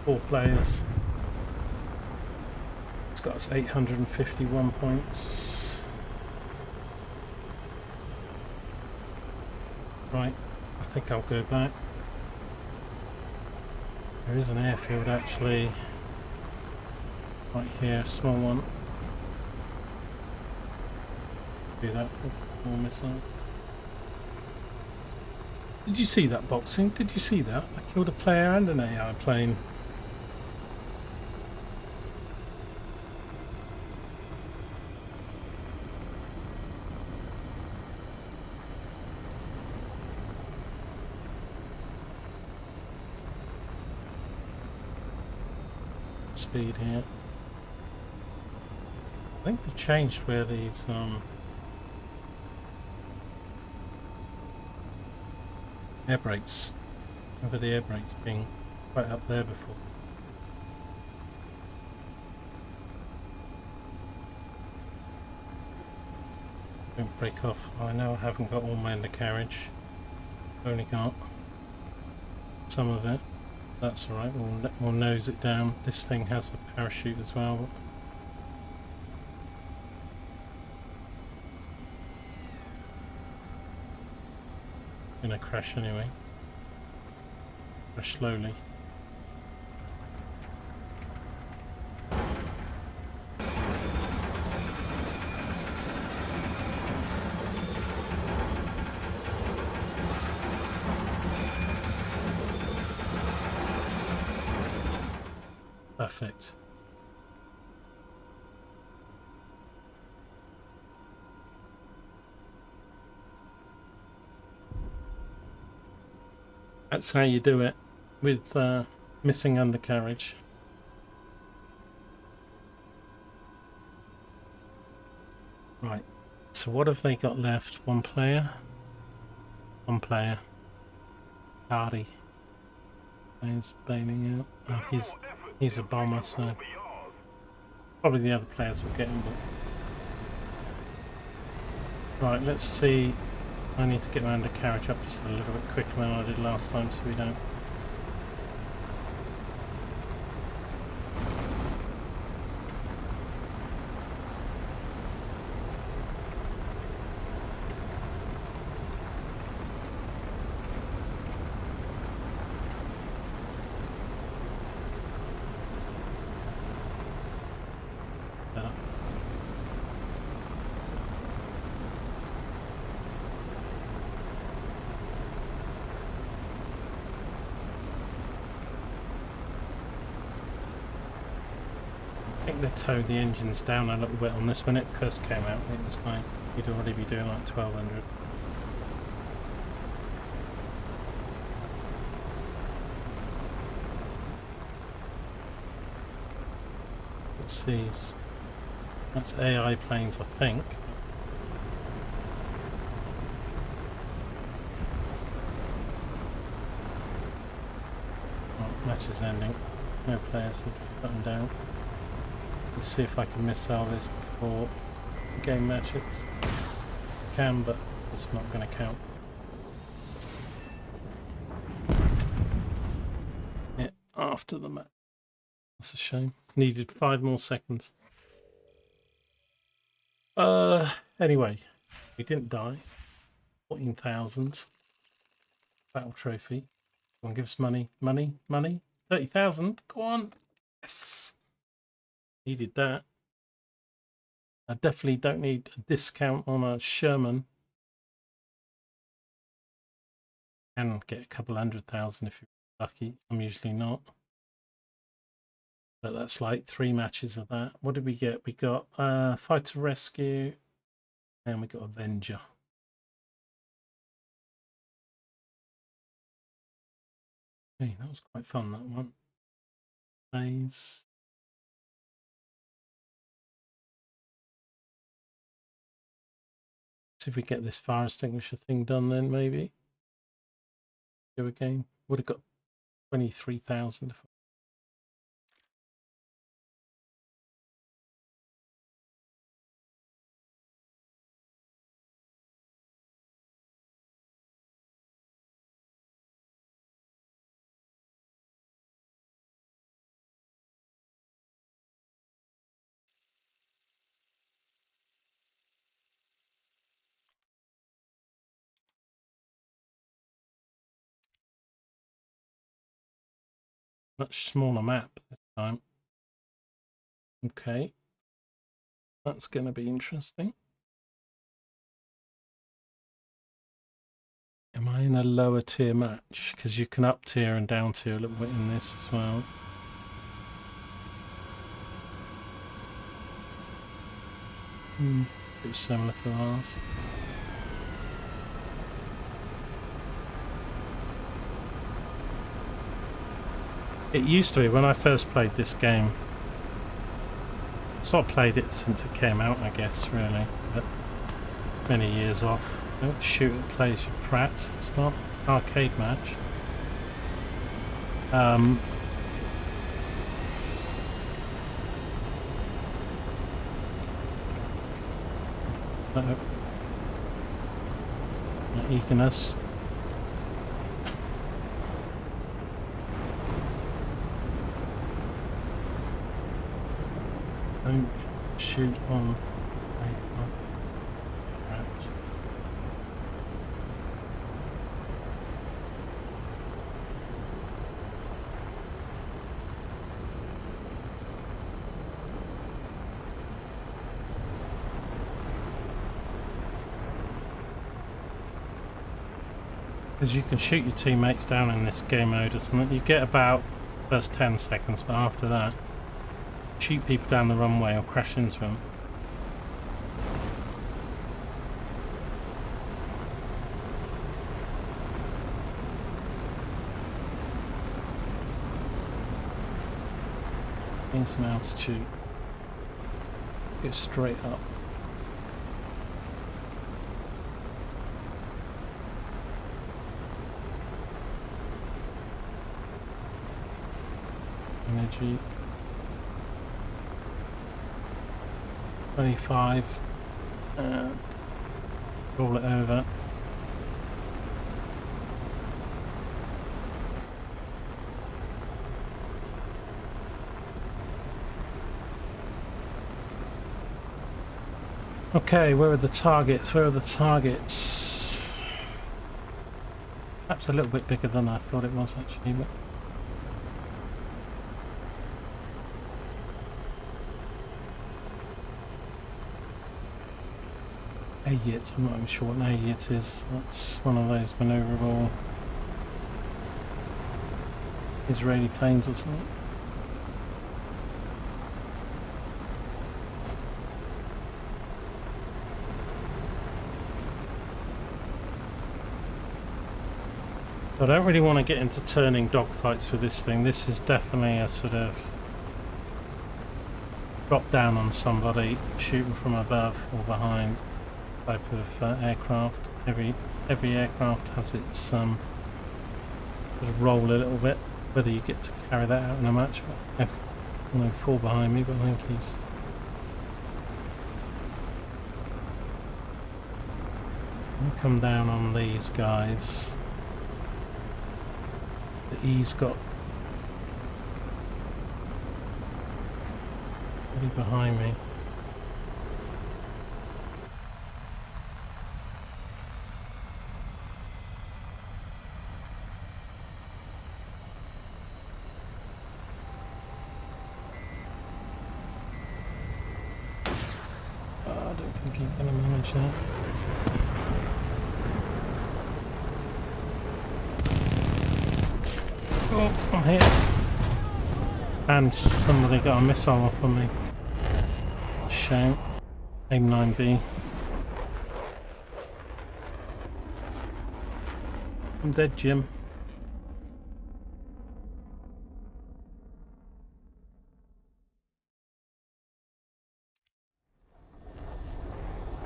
4 players. It's got us 851 points. Right, I think I'll go back. There is an airfield actually, right here, a small one. Do that for more missile. Did you see that boxing? Did you see that? I killed a player and an AI plane. speed here. I think they've changed where these air brakes. Remember the air brakes being quite up there before. Don't break off. I know I haven't got all my undercarriage. Only got some of it. That's alright, we'll nose it down. This thing has a parachute as well. Gonna crash anyway. Crash slowly. Perfect. That's how you do it with missing undercarriage. Right, so what have they got left? One player? One player. Hardy. He's bailing out. And he's a bomber, so probably the other players will get him. But... Right, let's see. I need to get my undercarriage up just a little bit quicker than I did last time, so we don't. Better. I think they towed the engines down a little bit on this. When it first came out, it was like you'd already be doing like 1200. Let's see, that's AI planes, I think. Oh, match is ending. No players have gotten down. Let's see if I can missile this before game matches. Can, but it's not going to count. Yeah, after the match. That's a shame. Needed 5 more seconds. Anyway, we didn't die. 14,000. Battle trophy. Come on, give us money. Money? 30,000? Go on. Yes. Needed that. I definitely don't need a discount on a Sherman. Can get a couple 100,000 if you're lucky. I'm usually not. But that's like 3 matches of that. What did we get? We got Fighter Rescue and we got Avenger. Hey, that was quite fun, that one. Phase. See if we get this fire extinguisher thing done then, maybe. Do a game. Would have got 23,000 if much smaller map this time. Okay. That's going to be interesting. Am I in a lower tier match? Because you can up tier and down tier a little bit in this as well. Pretty similar to the last. It used to be, when I first played this game, So I played it since it came out, I guess, really, but many years off. Don't shoot at players, you prats. It's not an arcade match. Eagerness. Don't shoot on rats. Because you can shoot your teammates down in this game mode, isn't it? You get about first 10 seconds, but after that, shoot people down the runway or crash into them. Gain some altitude. Go straight up. Energy 25, roll it over. Okay, where are the targets? Where are the targets? Perhaps a little bit bigger than I thought it was actually, but AYIT, I'm not even sure what an AYIT is. That's one of those manoeuvrable Israeli planes or something. I don't really want to get into turning dogfights with this thing. This is definitely a sort of drop down on somebody, shooting from above or behind type of aircraft. Every aircraft has its sort of roll a little bit. Whether you get to carry that out in a match. F-104 behind me, but I think he's going to come down on these guys. The E's got really behind me. I don't think he's going to manage that. Oh, I'm hit. And somebody got a missile off on me. Shame. Aim 9B. I'm dead, Jim.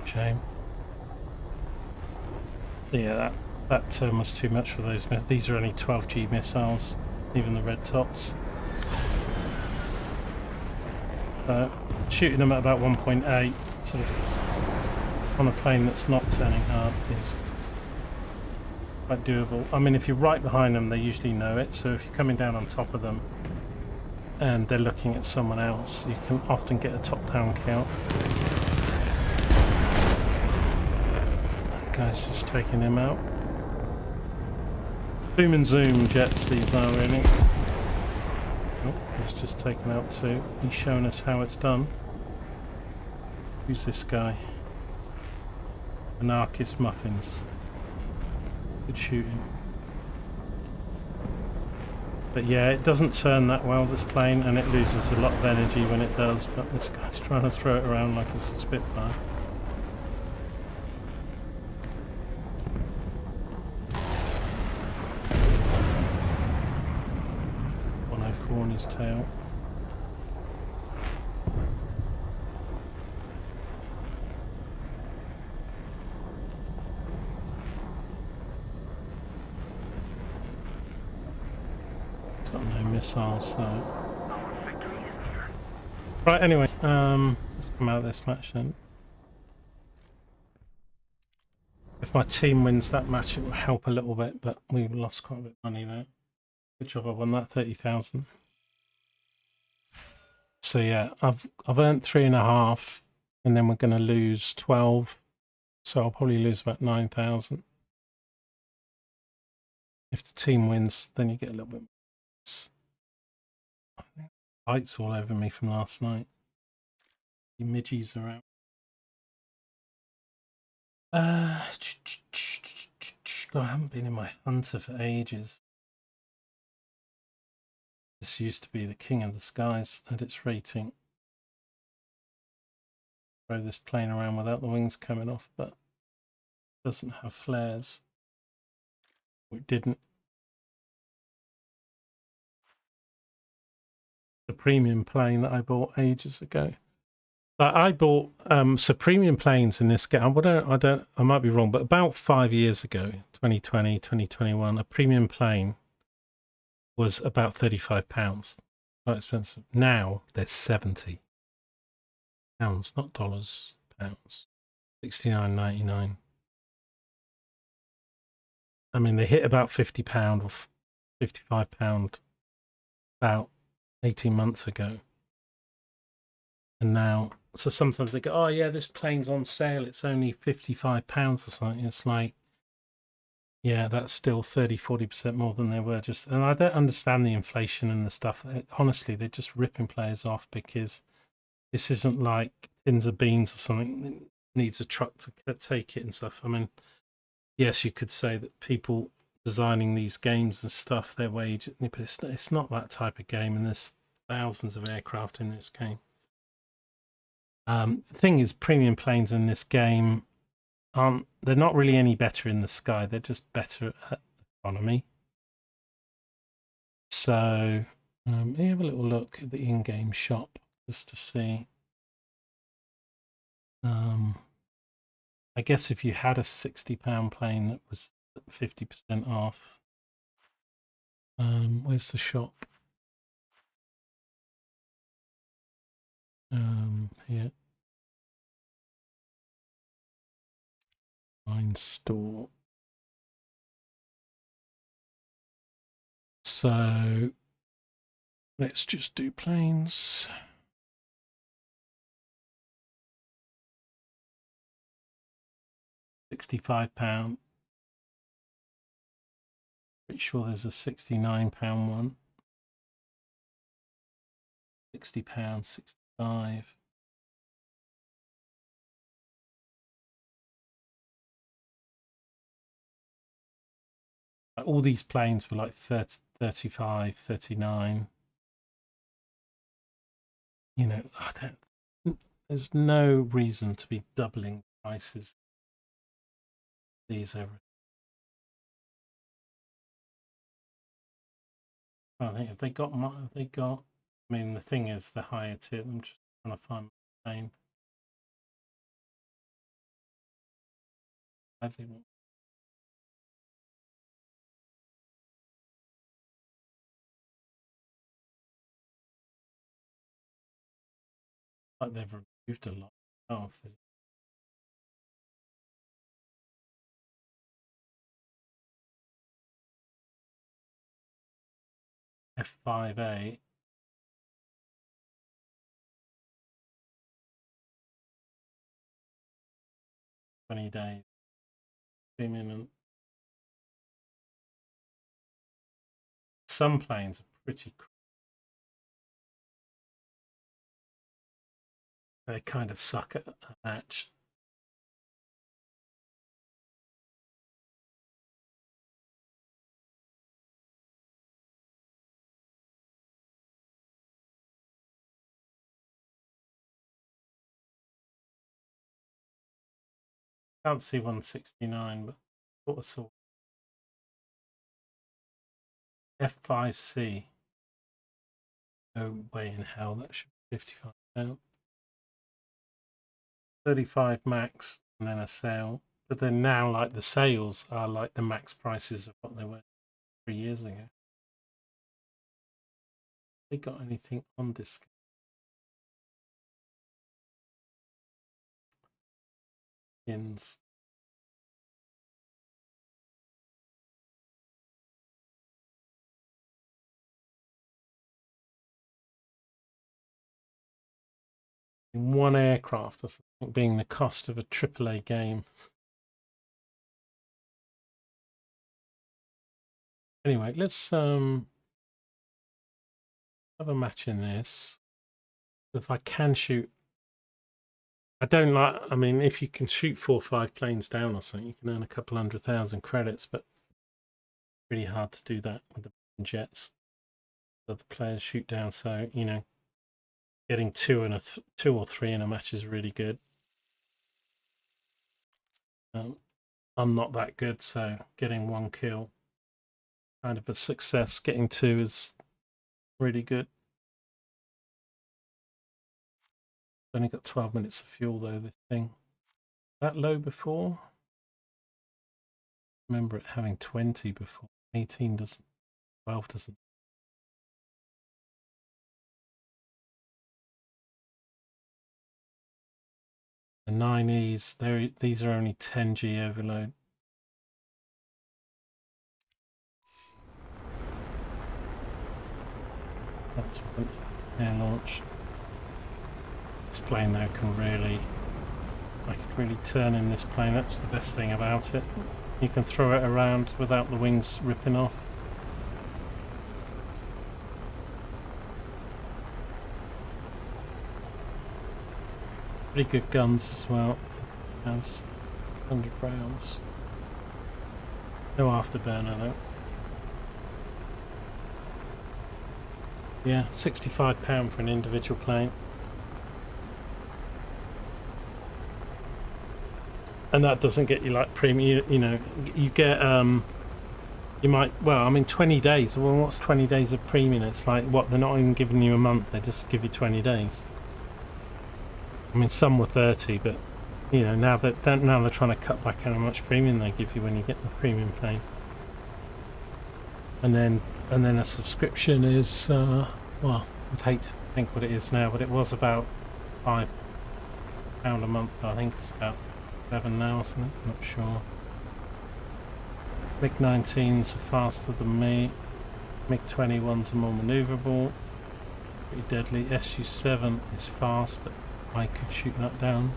Shame. Yeah, that turn was too much for those missiles. These are only 12G missiles, even the red tops. Shooting them at about 1.8, sort of on a plane that's not turning hard, is quite doable. I mean, if you're right behind them, they usually know it, so if you're coming down on top of them and they're looking at someone else, you can often get a top-down count. That guy's just taking him out. Boom and zoom jets these are, really. Oh, he's just taken out two. He's showing us how it's done. Who's this guy? Anarchist Muffins. Good shooting. But yeah, it doesn't turn that well, this plane, and it loses a lot of energy when it does, but this guy's trying to throw it around like it's a Spitfire. On his tail. missiles. So Our victory is near. right, anyway, let's come out of this match then. If my team wins that match, it will help a little bit, but we lost quite a bit of money there. Good job, I won that 30,000. So yeah, I've earned 3.5, and then we're going to lose 12. So I'll probably lose about 9,000. If the team wins, then you get a little bit more. Lights all over me from last night. The midgies are out. God, I haven't been in my hunter for ages. This used to be the king of the skies at its rating. Throw this plane around without the wings coming off, but it doesn't have flares. It didn't. The premium plane that I bought ages ago. But I bought so premium planes in this game. I might be wrong, but about 5 years ago, 2020, 2021, a premium plane was about £35. Quite expensive. Now they're £70. Not dollars, pounds. $69.99. I mean, they hit about £50 or £55 about 18 months ago. And now, so sometimes they go, oh yeah, this plane's on sale, it's only £55 or something. It's like, yeah, that's still 30-40% more than they were just. And I don't understand the inflation and the stuff. Honestly, they're just ripping players off, because this isn't like tins of beans or something that needs a truck to take it and stuff. I mean, yes, you could say that people designing these games and stuff, their wage, but it's not that type of game, and there's thousands of aircraft in this game. The thing is, premium planes in this game they're not really any better in the sky, they're just better at economy. So let me have a little look at the in-game shop just to see. I guess if you had a £60 plane that was 50% off, where's the shop? Here, Line store. So let's just do planes. £65. Pretty sure there's a £69 one. £60, 65. All these planes were like 30, 35, 39. You know, there's no reason to be doubling prices. These over. I think if they got, I mean, the thing is, the higher tier. I'm just trying to find my plane. I think. Like they've removed a lot. Oh, if there's F5A. Days. Premium. And some planes are pretty. They kind of suck at a match. Can't see 169, but what was sort F5C. No way in hell that should be 55 now. 35 max and then a sale. But then now, like, the sales are like the max prices of what they were 3 years ago. They got anything on disc? Skins. One aircraft or something being the cost of a AAA game. Anyway, let's have a match in this. If I can shoot, I don't like. I mean, if you can shoot 4 or 5 planes down or something, you can earn a couple 100,000 credits, but really hard to do that with the jets. So the players shoot down, so you know, getting 2 or 3 in a match is really good. I'm not that good, so getting 1 kill, kind of a success. Getting 2 is really good. Only got 12 minutes of fuel though, this thing. That low before? Remember it having 20 before. 18 doesn't, 12 doesn't. The 9Es, these are only 10G overload. That's an air launch. This plane though can really, I could really turn in this plane. That's the best thing about it. You can throw it around without the wings ripping off. Pretty good guns as well. It has 100 rounds. No afterburner though. Yeah, £65 for an individual plane. And that doesn't get you like premium, you know, you get, you might, well, I mean 20 days, well what's 20 days of premium? It's like, what, they're not even giving you a month, they just give you 20 days. I mean some were 30, but you know, now they're trying to cut back on how much premium they give you when you get the premium plane. And then a subscription is, well, I'd hate to think what it is now, but it was about £5 a month. I think it's about 7 now or something, I'm not sure. MiG-19s are faster than me. MiG-21s are more manoeuvrable. Pretty deadly. Su-7 is fast, but I could shoot that down.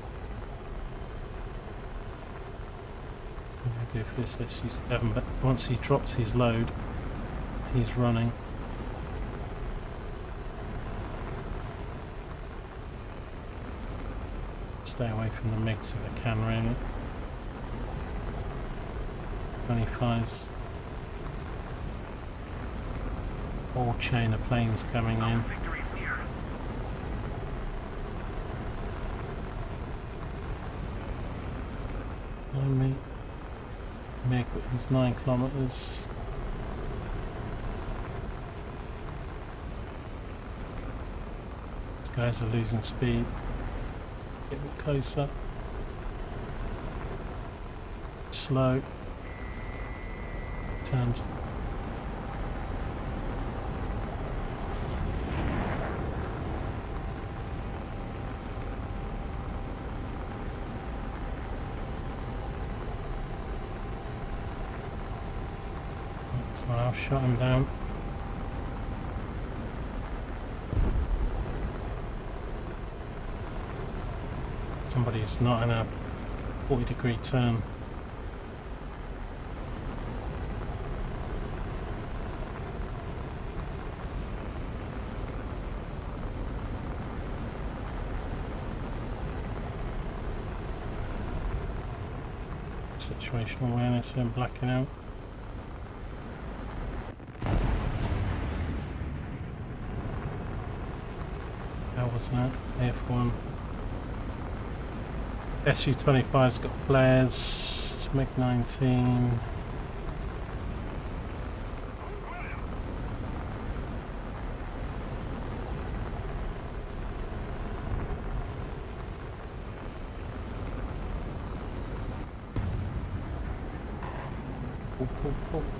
I'm going to go for this Su-7, but once he drops his load, he's running. Stay away from the MiGs if I can, really. 25s. Whole chain of planes coming in. Behind me. MiG, he's 9 kilometers. These guys are losing speed. Get a bit closer. Slow. Turns. So I'll shut him down. Somebody's not in a 40-degree turn. Situational awareness and blacking out. How was that? F1. Su-25's got flares. It's MiG-19.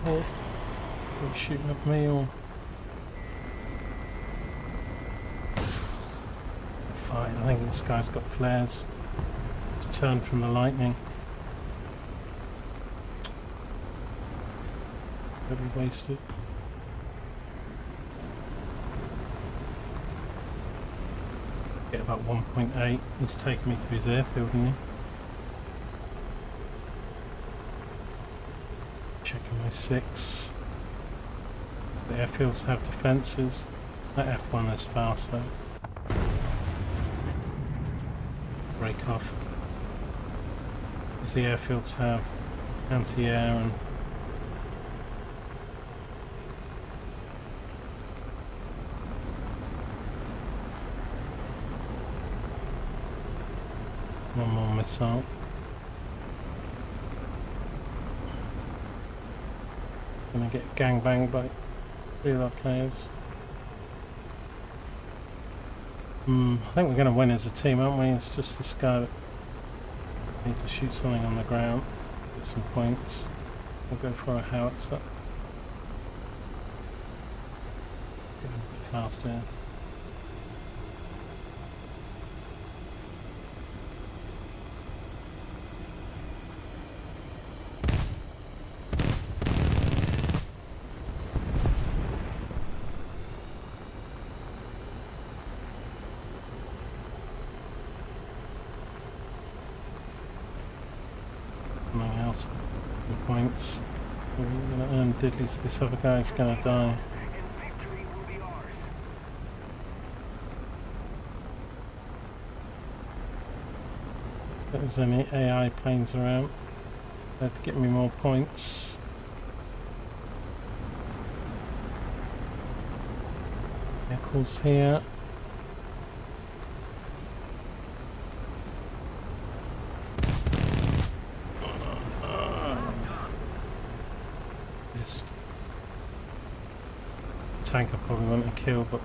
Pull. Are you shooting at me or? Right, I think this guy's got flares to turn from the lightning. Totally wasted. Get about 1.8. He's taking me to his airfield, isn't he? Checking my 6. The airfields have defences. That F1 is fast though. Break off. Because the airfields have anti-air and one more missile. Gonna get gangbanged by 3 of our players. I think we're gonna win as a team, aren't we? It's just this guy that need to shoot something on the ground, get some points. We'll go for a howitzer. Get a bit faster. Something else. Good points. We're gonna earn diddlies. This other guy's gonna die. If there's any AI planes around, that'd get me more points. Vehicles here. Missed. Tank I probably want to kill, but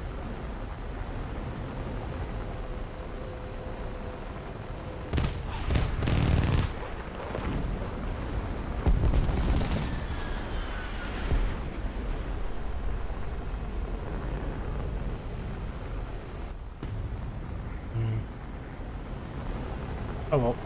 oh well.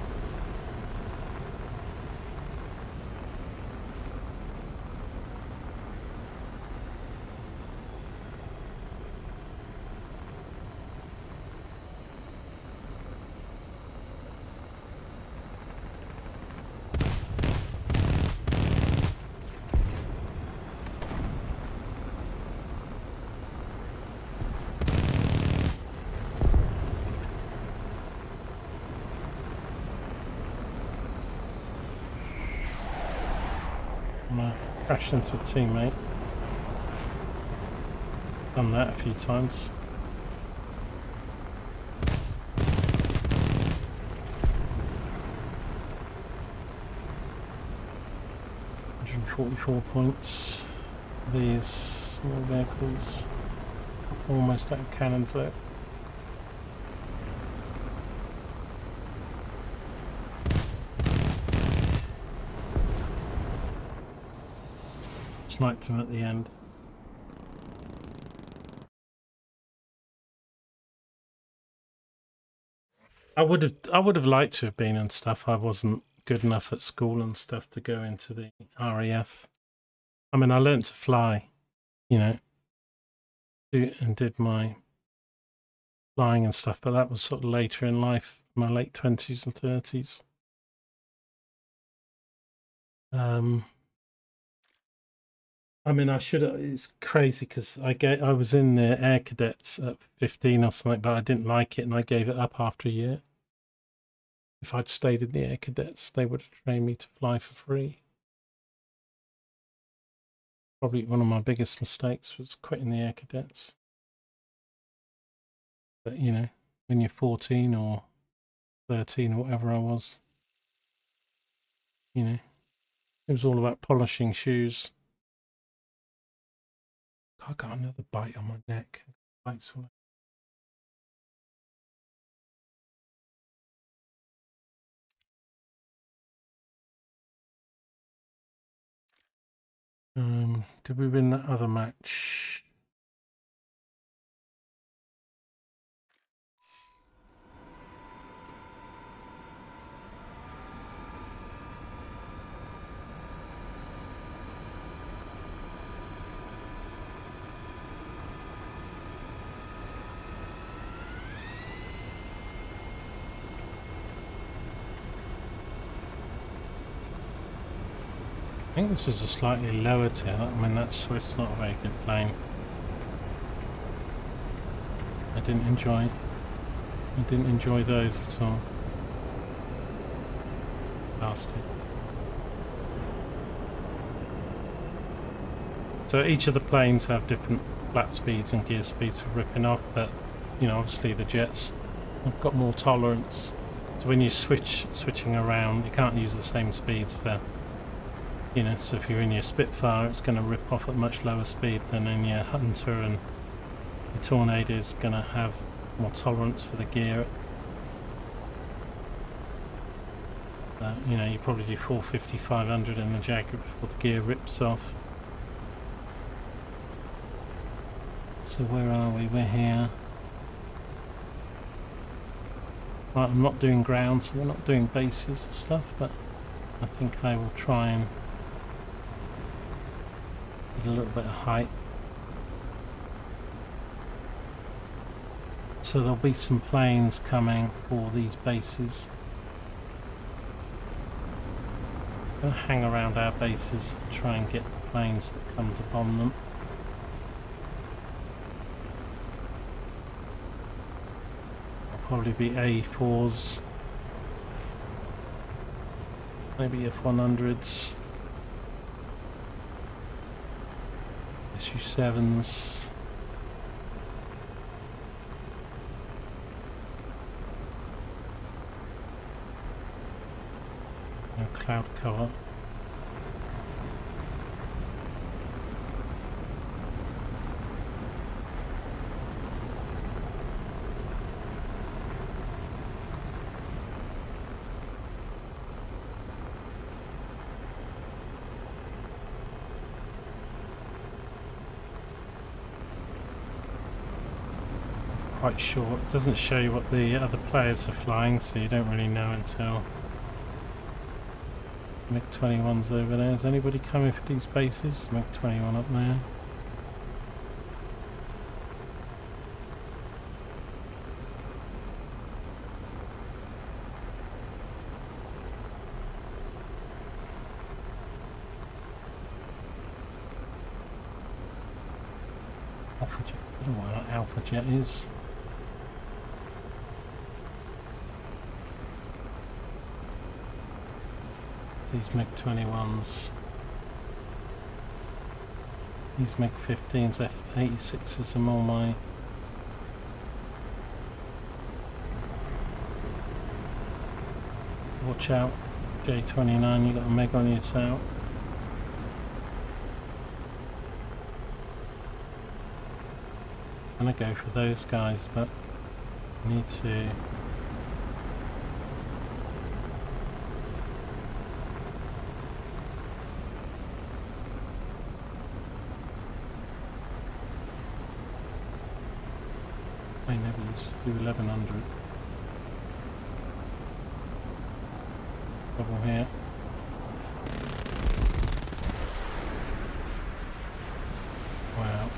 Crashed into a teammate. Done that a few times. $144 points. These small vehicles almost out of cannons though. Sniped him at the end. I would have liked to have been and stuff. I wasn't good enough at school and stuff to go into the RAF. I mean, I learnt to fly, you know, and did my flying and stuff, but that was sort of later in life, my late 20s and 30s. I mean, I should have. It's crazy because I was in the Air Cadets at 15 or something, but I didn't like it, and I gave it up after a year. If I'd stayed in the Air Cadets, they would have trained me to fly for free. Probably one of my biggest mistakes was quitting the Air Cadets. But you know, when you're 14 or 13 or whatever I was, you know, it was all about polishing shoes. I got another bite on my neck. Bites all. Did we win that other match? I think this is a slightly lower tier. I mean, that Swift's not a very good plane. I didn't enjoy those at all. Last it. So each of the planes have different flap speeds and gear speeds for ripping off, but you know, obviously the jets have got more tolerance. So when you're switching around, you can't use the same speeds for, you know, so if you're in your Spitfire, it's going to rip off at much lower speed than in your Hunter, and your Tornado is going to have more tolerance for the gear. You know, you probably do 450, 500 in the Jaguar before the gear rips off. So where are we? We're here. Right, I'm not doing ground, so we're not doing bases and stuff, but I think I will try and get a little bit of height. So there'll be some planes coming for these bases. I'm going to hang around our bases and try and get the planes that come to bomb them. Probably be A4s, maybe F100s, SU7s, no cloud cover. Quite sure. It doesn't show you what the other players are flying, so you don't really know until MiG-21's over there. Is anybody coming for these bases? MiG-21 up there. Alpha Jet. I don't know what an Alpha Jet is. These MiG-21s, these MiG-15s, F-86s are all my watch out, J-29, you got a MiG on your tail. I'm gonna go for those guys, but I need to I never used to do 1100. Double here. Wow,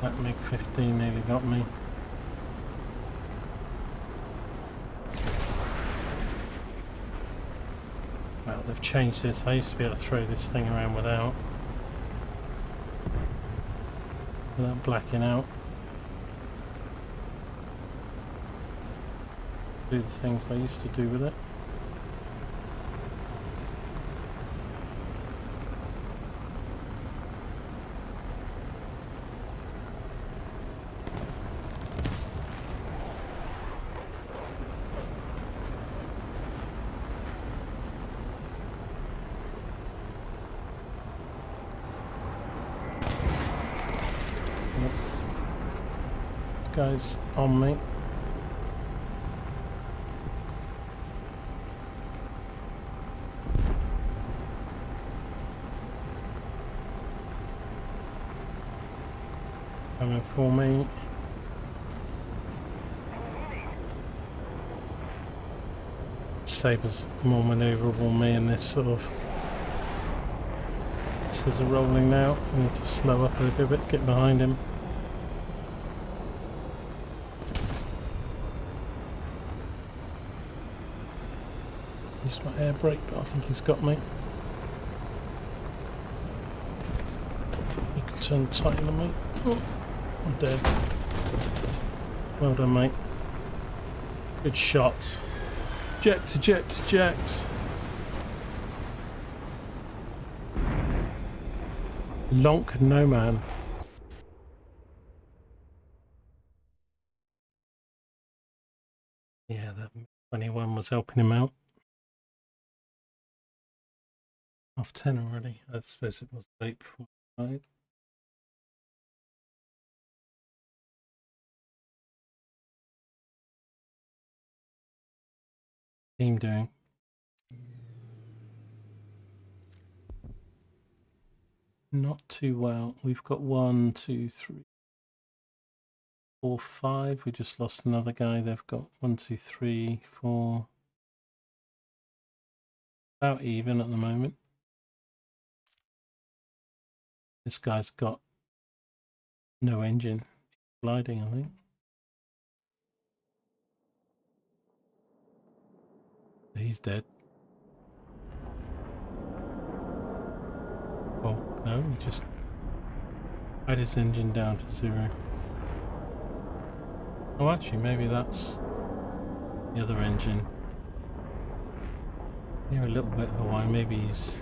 that MiG-15 nearly got me. Well, they've changed this. I used to be able to throw this thing around without blacking out. Do the things I used to do with it. Yep. This guy's on me. Coming for me. Saber's more manoeuvrable than me in this sort of. Scissor rolling now. I need to slow up a little bit, get behind him. Use my air brake, but I think he's got me. turn tighter than me. Oh, I'm dead. Well done, mate. Good shot. Eject, eject, eject. Lonk no man. Yeah, that 21 was helping him out. Half 10 already. I suppose it was late before 5. Team doing. Not too well. We've got 1, 2, 3, 4, 5. We just lost another guy. They've got 1, 2, 3, 4. About even at the moment. This guy's got no engine. Gliding, I think. He's dead. Oh, no, he just had his engine down to 0. Oh, actually, maybe that's the other engine. Here a little bit of a while. Maybe he's...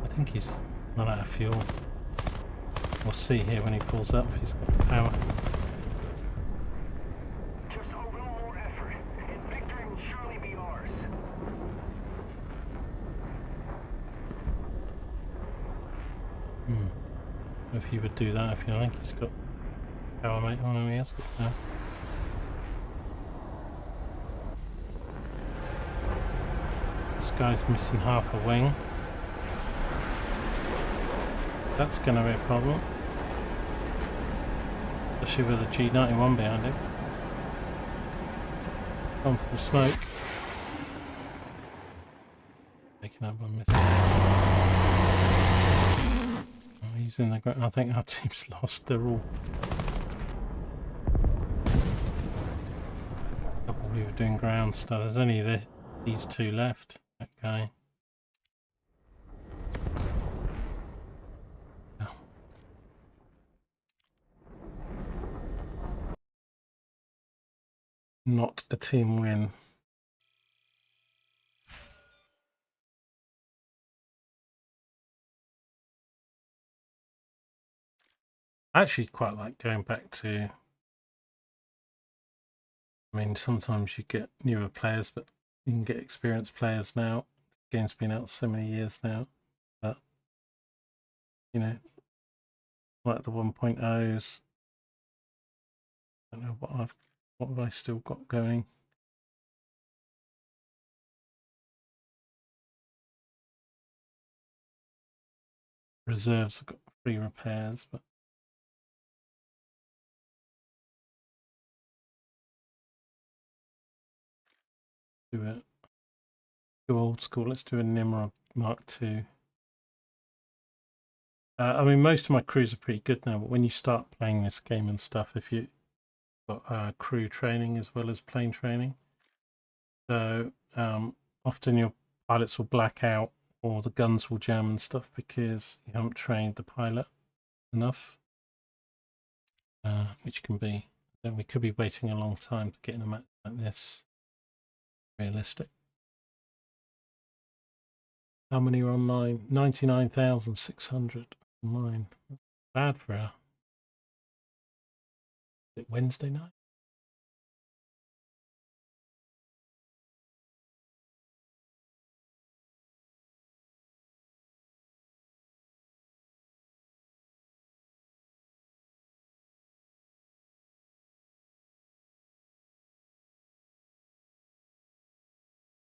I think he's run out of fuel. We'll see here when he pulls up if he's got power. Just a little more effort, and victory will surely be ours. If he would do that, if you think he's got power, mate. Oh no, he has got power. This guy's missing half a wing. That's going to be a problem. Especially with a G91 behind him. Gone for the smoke. Taking up on missing. Oh, he's in the ground. I think our team's lost. They're all... A couple of people doing ground stuff. There's only these two left. That guy. Oh. Not a team win. I actually quite like going back to... I mean, sometimes you get newer players, but you can get experienced players now. The game's been out so many years now. But, you know, like the 1.0s. I don't know what have I still got going. Reserves have got free repairs, but do it. Go old school. Let's do a Nimrod Mark II. I mean, most of my crews are pretty good now, but when you start playing this game and stuff, if you got crew training as well as plane training, so often your pilots will black out or the guns will jam and stuff because you haven't trained the pilot enough, which can be, we could be waiting a long time to get in a match like this realistic. How many are online? 99,600 online. That's bad for a... Is it Wednesday night?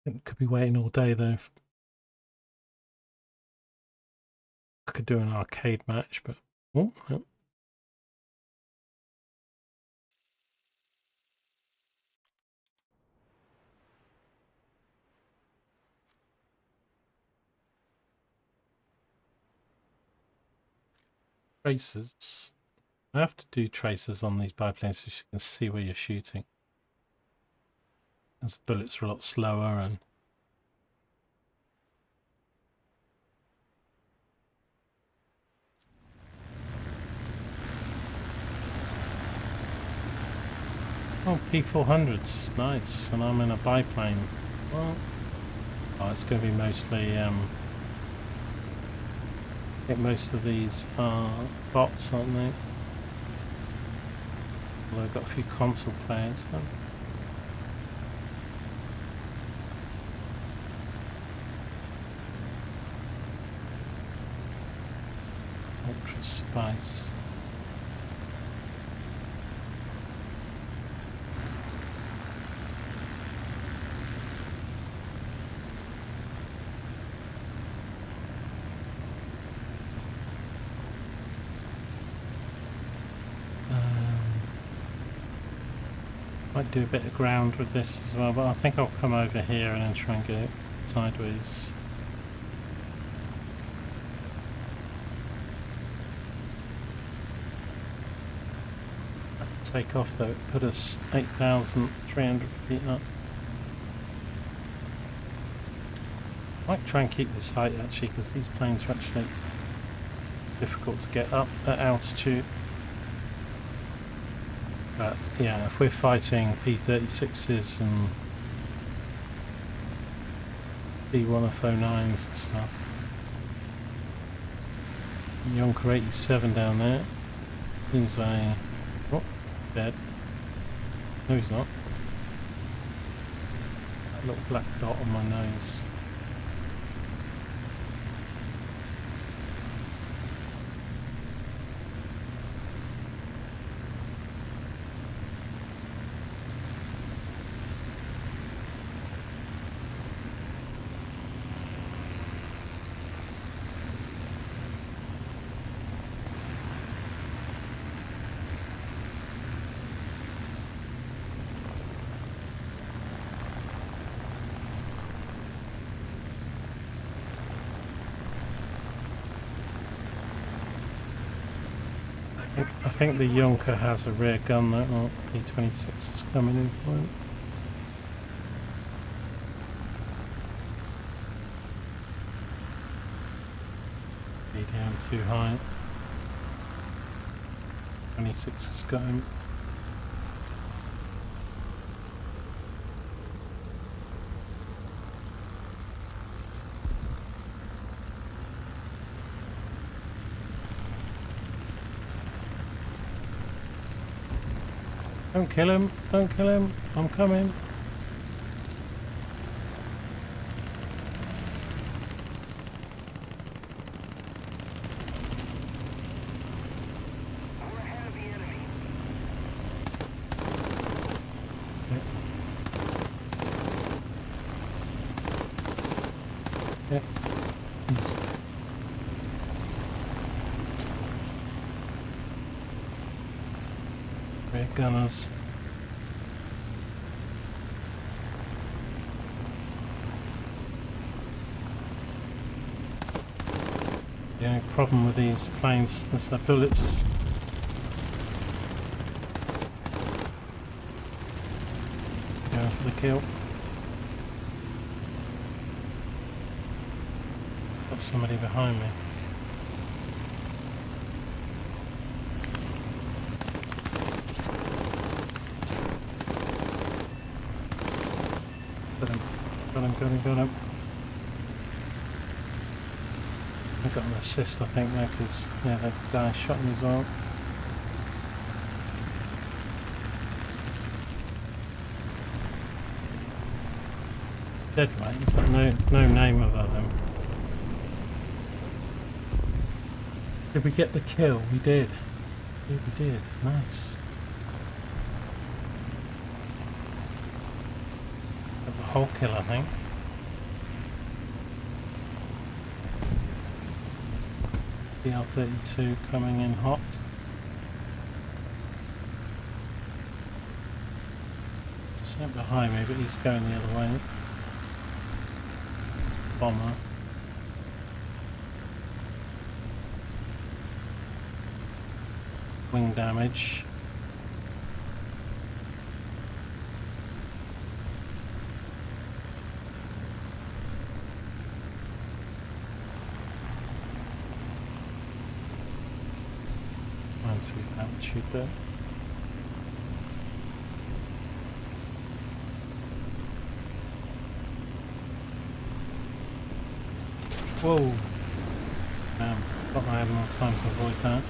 I think could be waiting all day though. I could do an arcade match, but oh, no. Tracers. I have to do tracers on these biplanes so you can see where you're shooting. As bullets are a lot slower and Oh, P400's nice, and I'm in a biplane. Well, oh, it's going to be mostly. I think most of these are bots, aren't they? Although I've got a few console players. So. Ultra Spice. Might do a bit of ground with this as well, but I think I'll come over here and then try and go sideways. Have to take off though, it put us 8,300 feet up. Might try and keep this height actually, because these planes are actually difficult to get up at altitude. But yeah, if we're fighting P-36s and B-109s and stuff. Yonker 87 down there. He's a... oh, dead. No, he's not. That little black dot on my nose. I think the Yonker has a rear gun though. Oh, P-26 is coming in for it. Be down too high. 26 has got him. Don't kill him, don't kill him, I'm coming. We're ahead of the enemy. Yeah. Rear gunners. The only problem with these planes is the bullets. Going for the kill. Got somebody behind me. Got him. I got an assist, I think, there, because yeah, the guy shot him as well. Dead right, he's got no name above him. Did we get the kill? We did. Yeah, we did. Nice. Got the whole kill, I think. BR-32 coming in hot. Sent behind me, but he's going the other way. It's a bomber. Wing damage. Altitude there. Whoa! Thought I had more time to avoid that.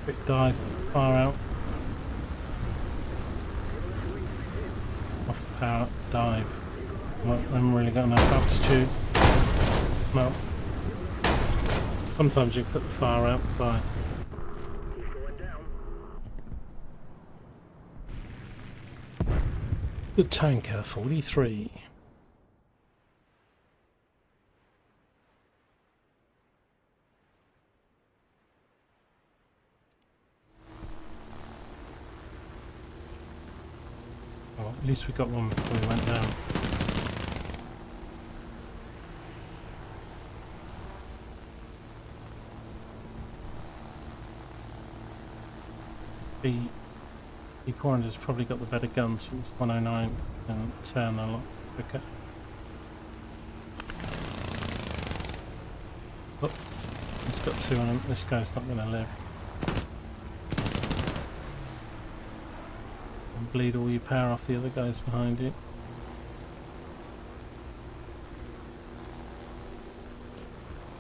Quick dive, far out. Off the power, dive. Well, I haven't really got enough altitude. Well, sometimes you put the fire out, bye. The tanker 43. Well, at least we got one before we went down. The P400 has probably got the better guns, but this 109 can turn a lot quicker. Oh, he's got two on him. This guy's not going to live. And bleed all your power off the other guys behind you.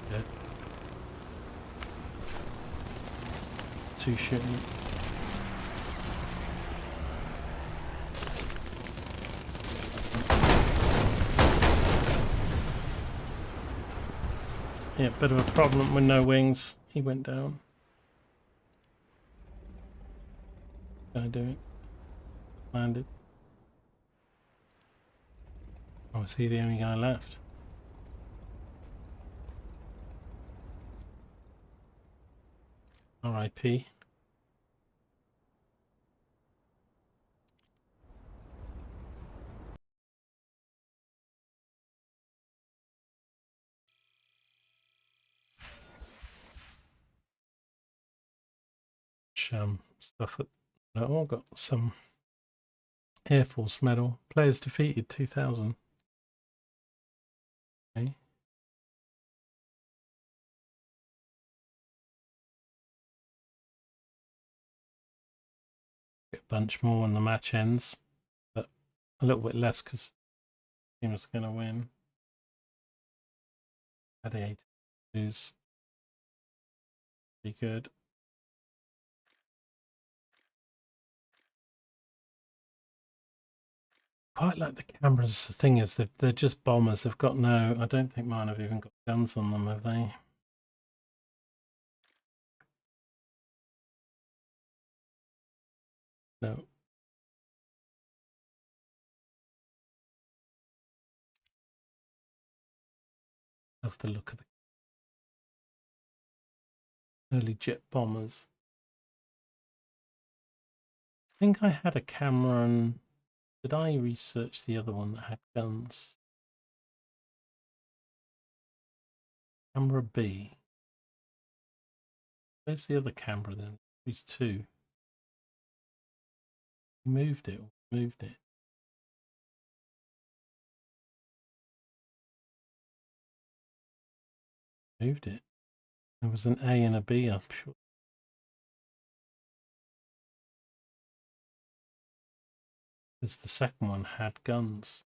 Dead. Two shooting. Yeah, bit of a problem with no wings. He went down. Guy doing? Landed. Oh, is he the only guy left? R.I.P. Stuff at oh, got some Air Force medal. Players defeated 2000. Okay. Get a bunch more when the match ends, but a little bit less because the team was going to win. Had 8 lose. Pretty good. Quite like the cameras. The thing is, they're just bombers. They've got no. I don't think mine have even got guns on them, have they? No. Love the look of the early jet bombers. I think I had a camera, and did I research the other one that had guns? Camera B. Where's the other camera then? These two. Moved it. Moved it. Moved it. There was an A and a B, I'm sure. Because the second one had guns.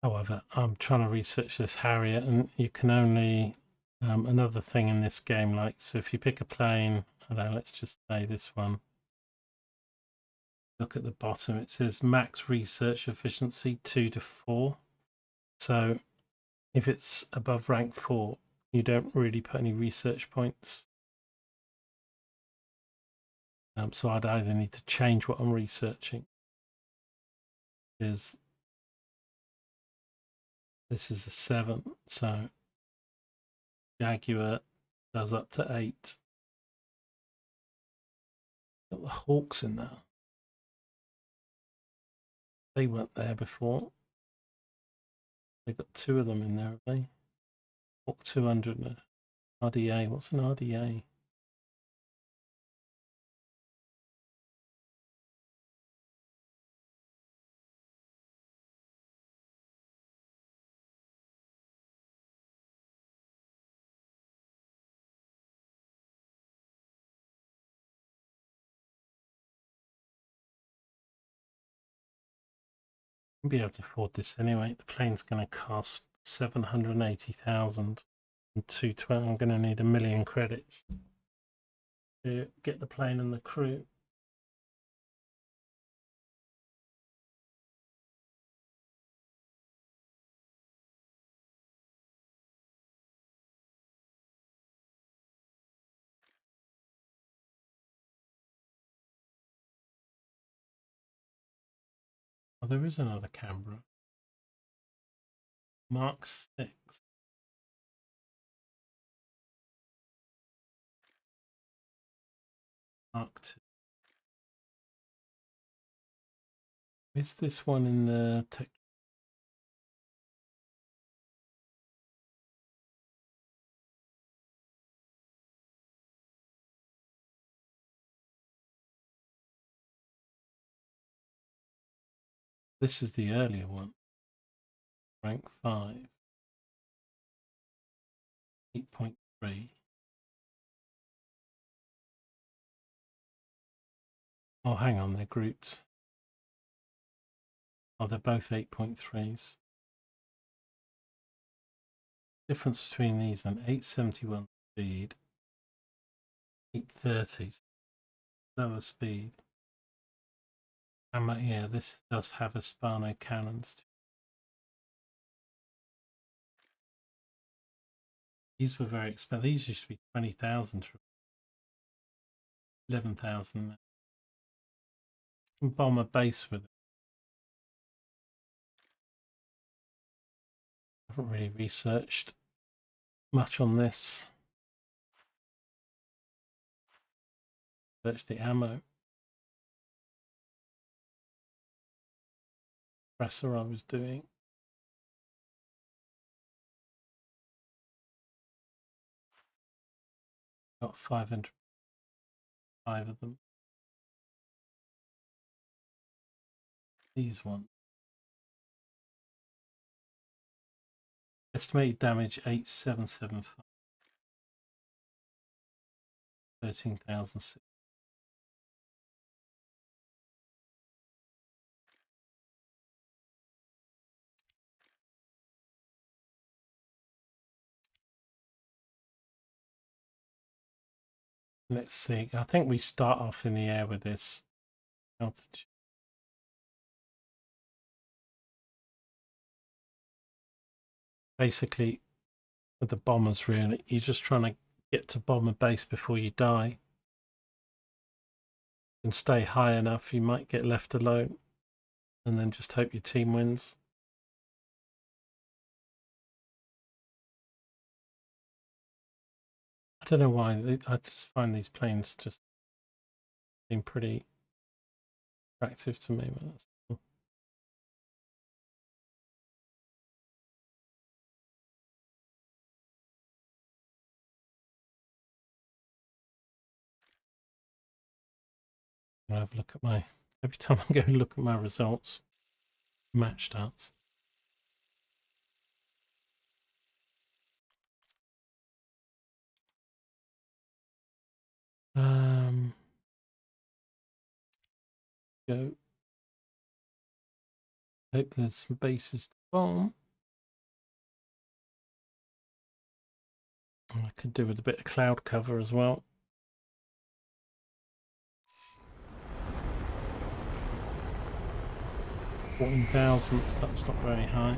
However, I'm trying to research this Harrier, and you can only another thing in this game, like, so if you pick a plane, I don't know, let's just say this one. Look at the bottom, it says max research efficiency 2 to 4. So if it's above rank 4, you don't really put any research points. So I'd either need to change what I'm researching, because this is a 7, so Jaguar does up to 8. Got the Hawks in there. They weren't there before. They've got 2 of them in there, have they? Hawk 200 and RDA. What's an RDA? Won't be able to afford this anyway. The plane's going to cost 780,000 and 212. I'm going to need 1 million credits to get the plane and the crew. Oh, there is another camera. Mark 6. Mark 2. Is this one in the tech? This is the earlier one. Rank 5. 8.3. Oh, hang on, they're grouped. Oh, they're both 8.3s. Difference between these and 871 speed, 830s, lower speed. Yeah, this does have Hispano cannons. These were very expensive. These used to be 20,000, 11,000. Bomb a base with it. I haven't really researched much on this. Search the ammo. Compressor I was doing. Got 505 of them. These ones. Estimated damage 8775. 13,006. Let's see. I think we start off in the air with this altitude. Basically, with the bombers, really, you're just trying to get to bomber base before you die. And stay high enough, you might get left alone, and then just hope your team wins. I don't know why. I just find these planes just seem pretty attractive to me. But that's cool. I'll have a look at my. Every time I go and look at my results, match starts. Go. Hope there's some bases to bomb. I could do with a bit of cloud cover as well. 14,000, that's not very high.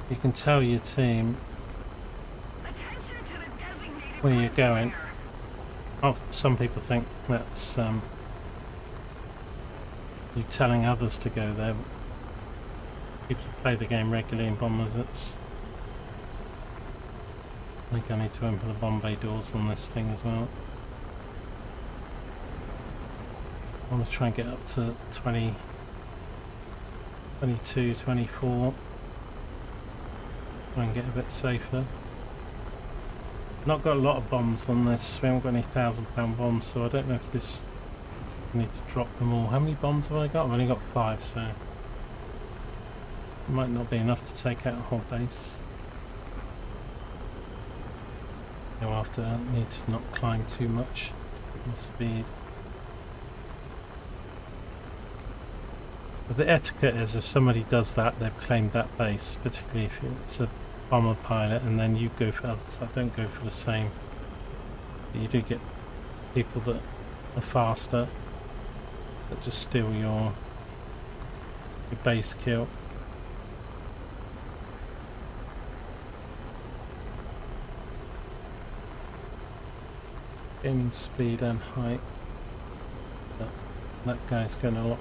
You can tell your team where you're going. Oh, some people think that's you telling others to go there. People who play the game regularly in bombers, it's I think I need to open the bomb bay doors on this thing as well. I want to try and get up to 20, 22, 24. Try and get a bit safer. Not got a lot of bombs on this. We haven't got any £1,000 bombs, so I don't know if this. I need to drop them all. How many bombs have I got? I've only got 5, so it might not be enough to take out a whole base. go after. I need to not climb too much. Keep my speed. But the etiquette is if somebody does that, they've claimed that base, particularly if it's a bomber pilot, and then you go for other type. Don't go for the same. But you do get people that are faster that just steal your base kill. Gaining speed and height. But that guy's going a lot.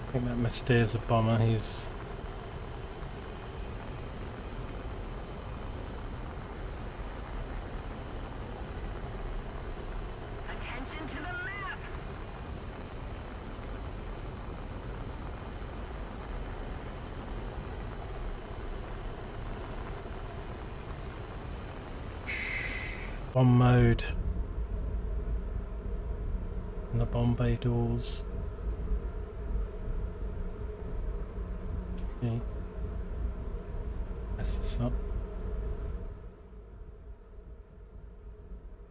I think that Mystere's a bomber. He's Attention to the map! bomb mode. And the bomb bay doors. Okay. Mess this up.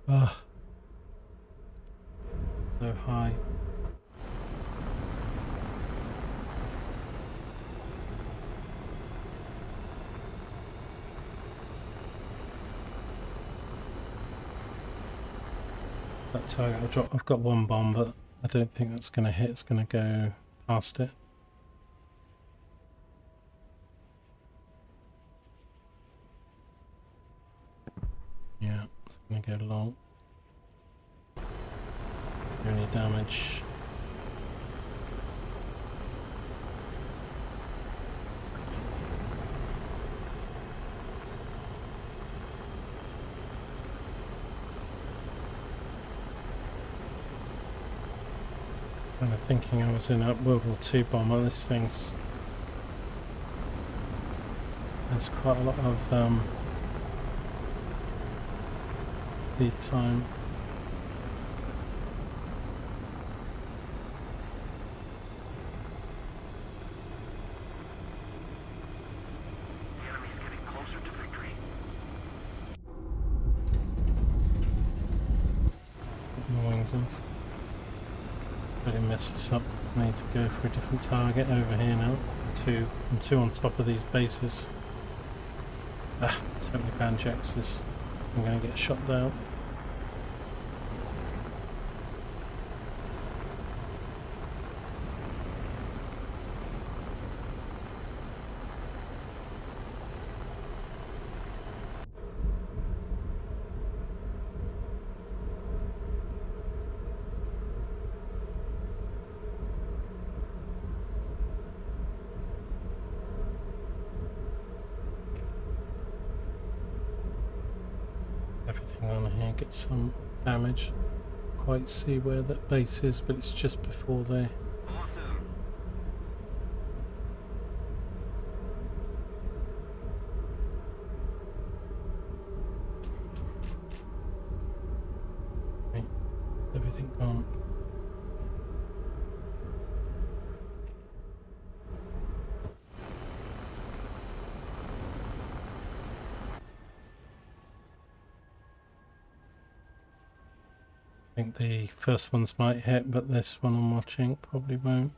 Ah. So high. That target I'll drop. I've got one bomb, but I don't think that's going to hit. It's going to go past it. Yeah, it's going to go long. Any damage? Kind of thinking I was in a World War II bomber. This thing's there's quite a lot of lead time. The enemy's getting closer to victory. Put my wings off. Really messed this up. I need to go for a different target over here now. I'm two on top of these bases. Ah, totally banjacks this. I'm going to get shot down. Everything on here gets some damage. Quite see where that base is, but it's just before there. Awesome. Right. Everything gone. I think the first ones might hit, but this one I'm watching probably won't.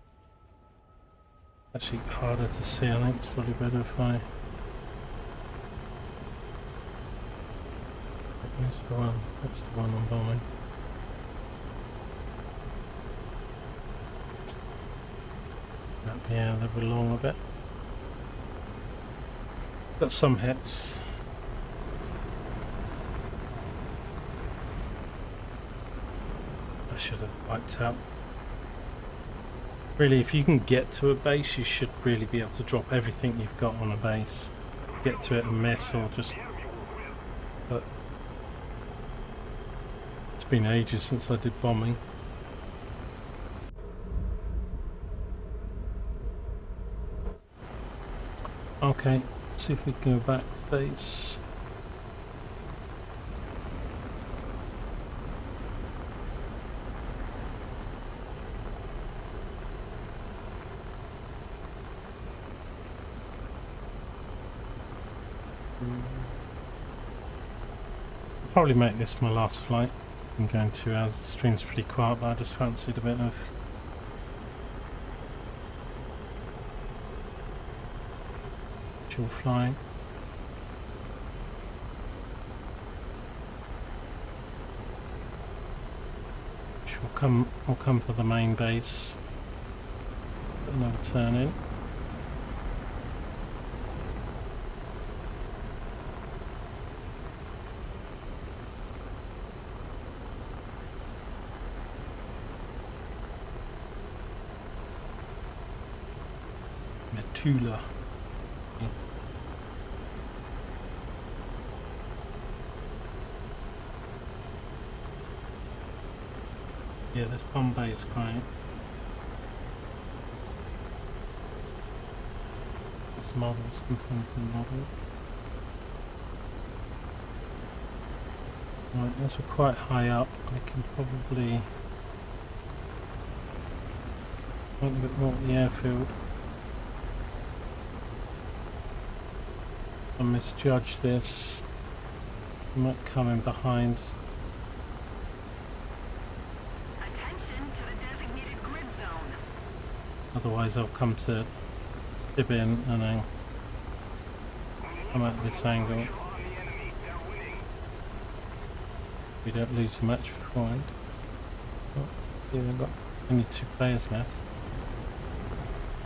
Actually harder to see. I think it's probably better if I... Where's the one? That's the one I'm bombing. Yeah, they were long a bit. Got some hits. I should have wiped out. Really, if you can get to a base, you should really be able to drop everything you've got on a base. Get to it and miss, or just... But it's been ages since I did bombing. Okay, let's see if we can go back to base. probably make this my last flight. I'm going 2 hours. The stream's pretty quiet, but I just fancied a bit of dual flying. We'll come for the main base. Put another turn in. Metula. Yeah, this Bombay is great. There's models and things in model. Right, as we're quite high up, I can probably want a bit more at the airfield. I misjudge this. I might come in behind. Otherwise I'll come to dip in and then come at this angle. We don't lose the match beforehand. Oh, yeah, we've got only 2 players left.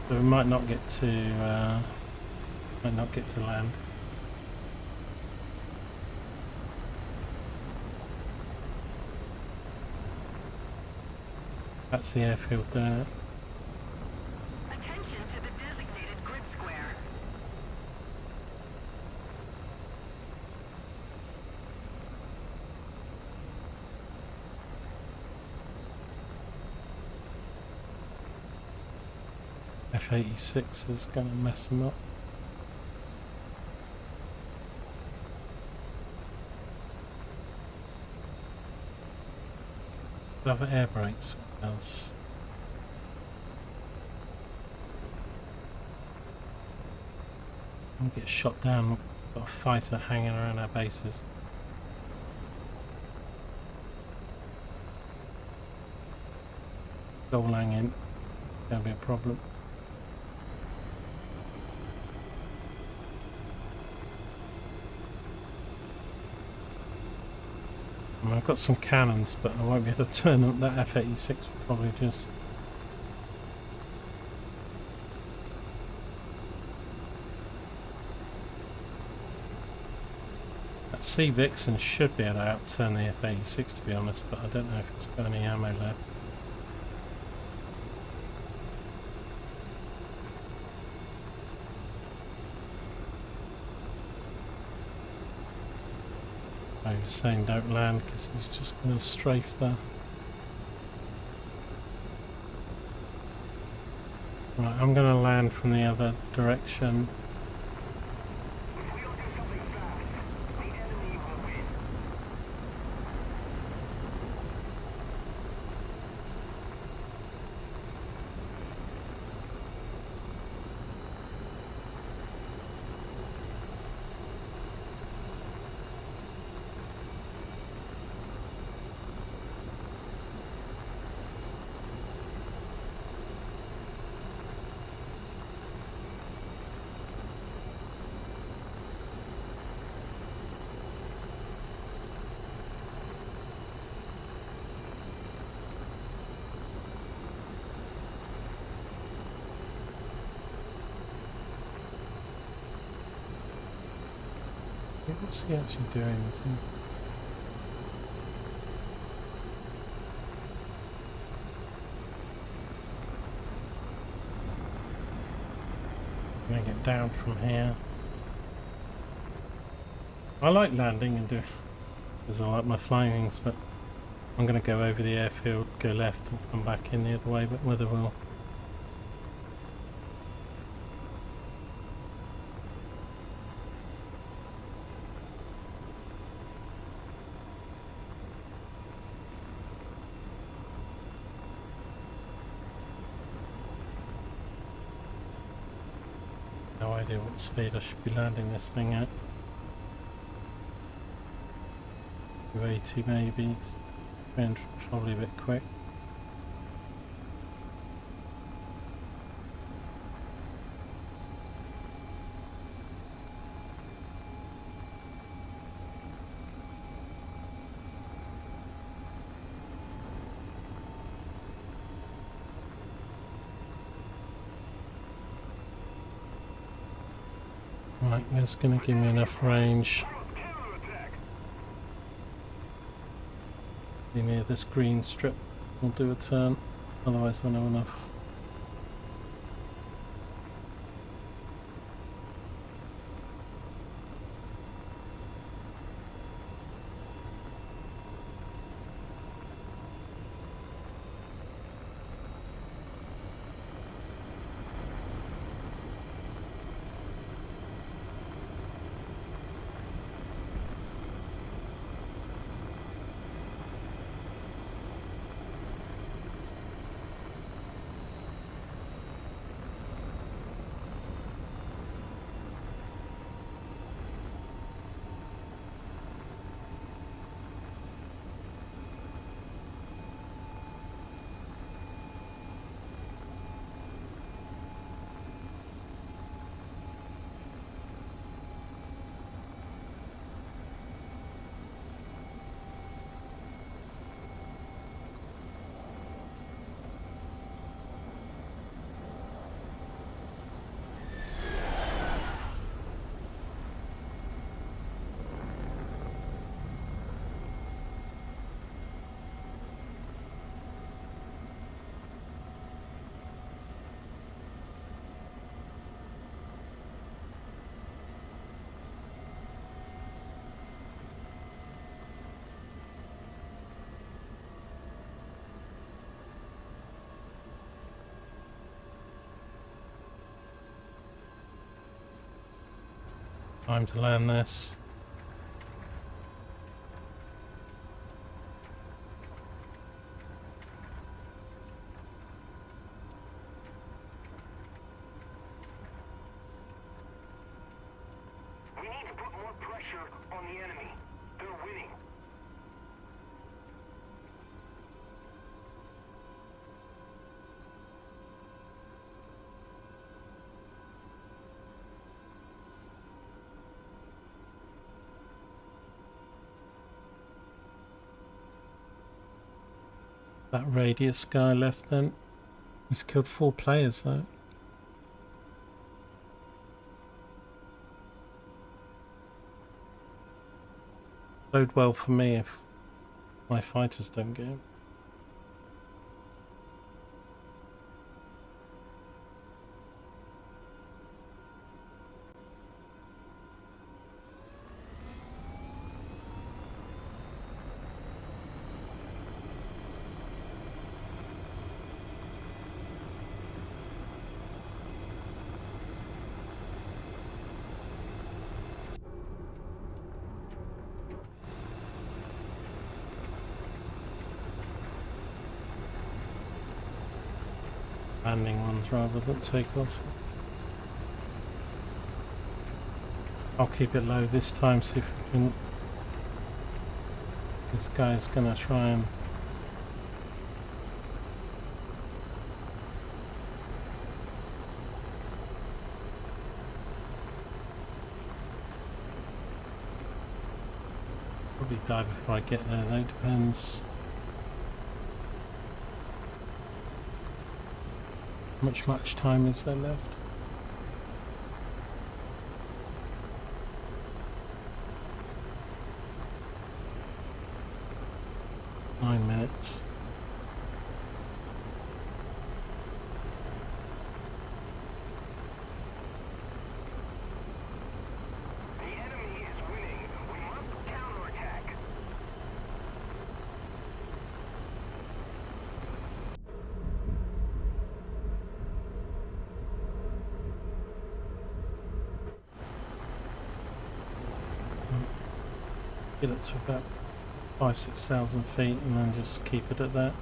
So we might not get to land. That's the airfield there. F-86 is going to mess them up. Have air brakes does. We'll get shot down. We've got a fighter hanging around our bases. Golang in. Gonna be a problem. I mean, I've got some cannons, but I won't be able to turn up. That F-86 will probably just... That Sea Vixen should be able to outturn the F-86, to be honest, but I don't know if it's got any ammo left. I was saying don't land because he's just going to strafe there. Right, I'm going to land from the other direction. What's he actually doing? Is he... I'm going to get down from here. I like landing and doing because I like my flyings, but I'm going to go over the airfield, go left and come back in the other way, but whether we'll... No idea what speed I should be landing this thing at. 280 maybe. 300 probably a bit quick. Right, that's going to give me enough range. Counterattack. Be near this green strip. We'll do a turn, otherwise I won't have enough. Time to land this. We need to put more pressure on the enemy. They're winning. That radius guy left then. He's killed 4 players though. Bode well for me if my fighters don't get him. Landing ones rather than take off. I'll keep it low this time, see if we can. This guy's gonna try and probably die before I get there though, depends. Much time is there left? Nine minutes. The enemy is winning. We must counterattack. Get it to about 5,000–6,000 feet and then just keep it at that.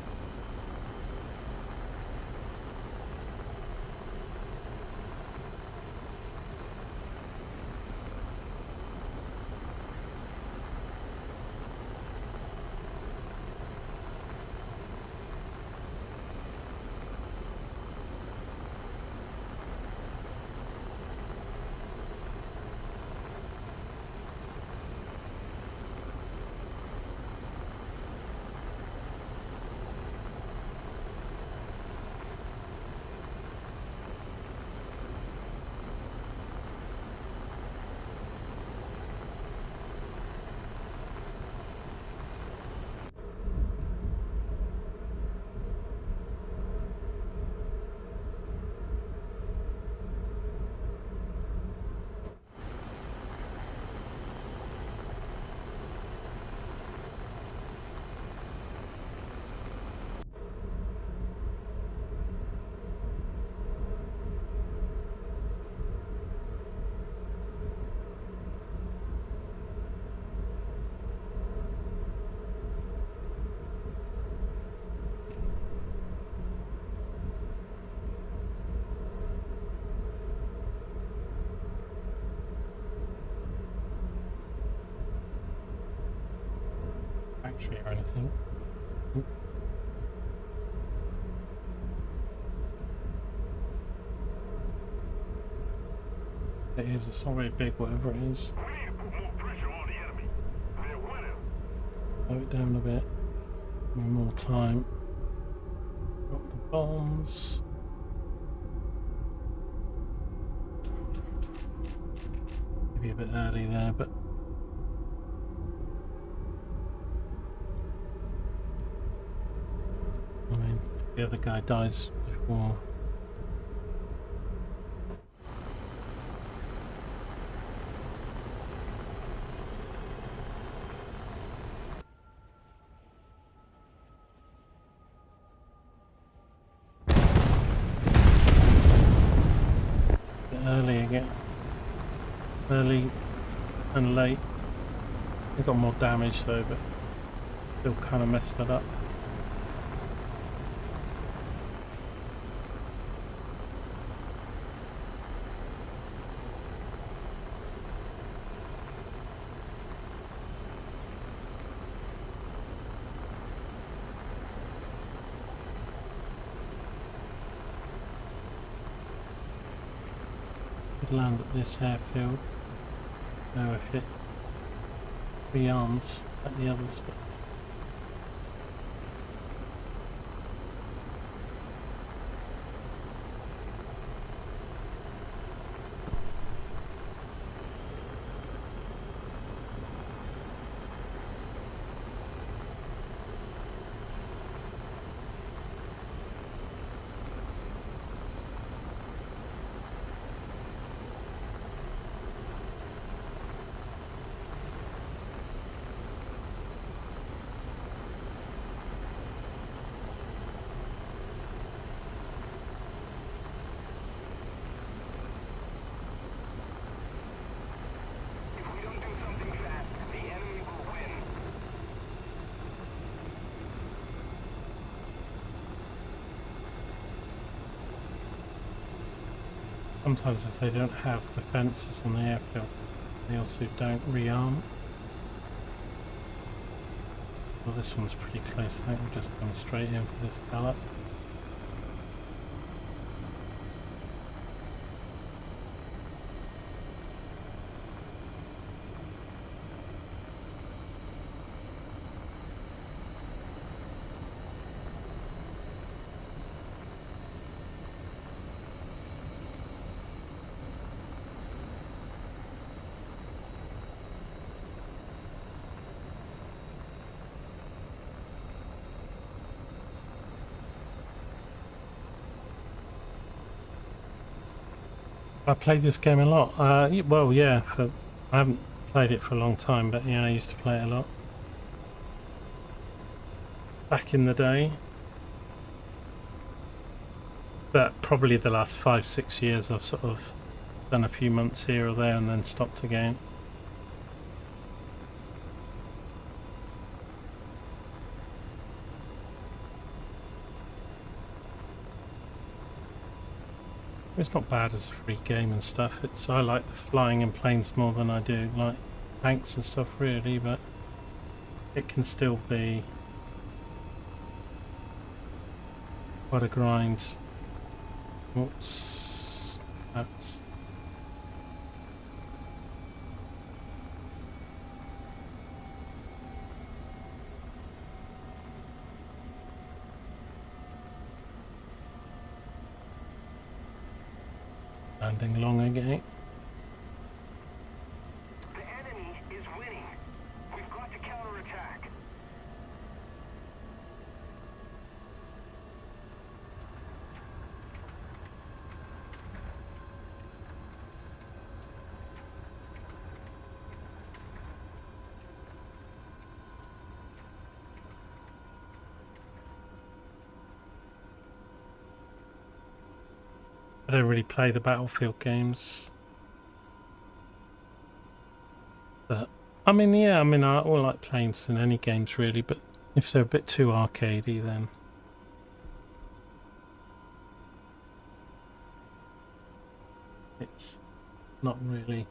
infantry or anything. It is, it's not very big, whatever it is. We need to put more pressure on the enemy. They're winning. Slow it down a bit. One more time. Drop the bombs. Maybe a bit early there, but I mean, if the other guy dies before. Early again. Early and late. I got more damage though, but still kind of messed that up. Could land at this airfield. Know if it rearms at the others, but If we don't do something fast, the enemy will win. sometimes if they don't have defences on the airfield, they also don't rearm. Well, this one's pretty close. I think we've just gone straight in for this gallop. I played this game a lot. Well, yeah, I haven't played it for a long time, but yeah, I used to play it a lot. Back in the day. But probably the last 5-6 years I've sort of done a few months here or there and then stopped again. It's not bad as a free game and stuff. I like the flying in planes more than I do like tanks and stuff really, but it can still be quite a grind. Oops, that's landing long again. The enemy is winning. We've got to counterattack. I don't really play the Battlefield games, but I mean, yeah, I mean, I like planes in any games really, but if they're a bit too arcadey, then it's not really.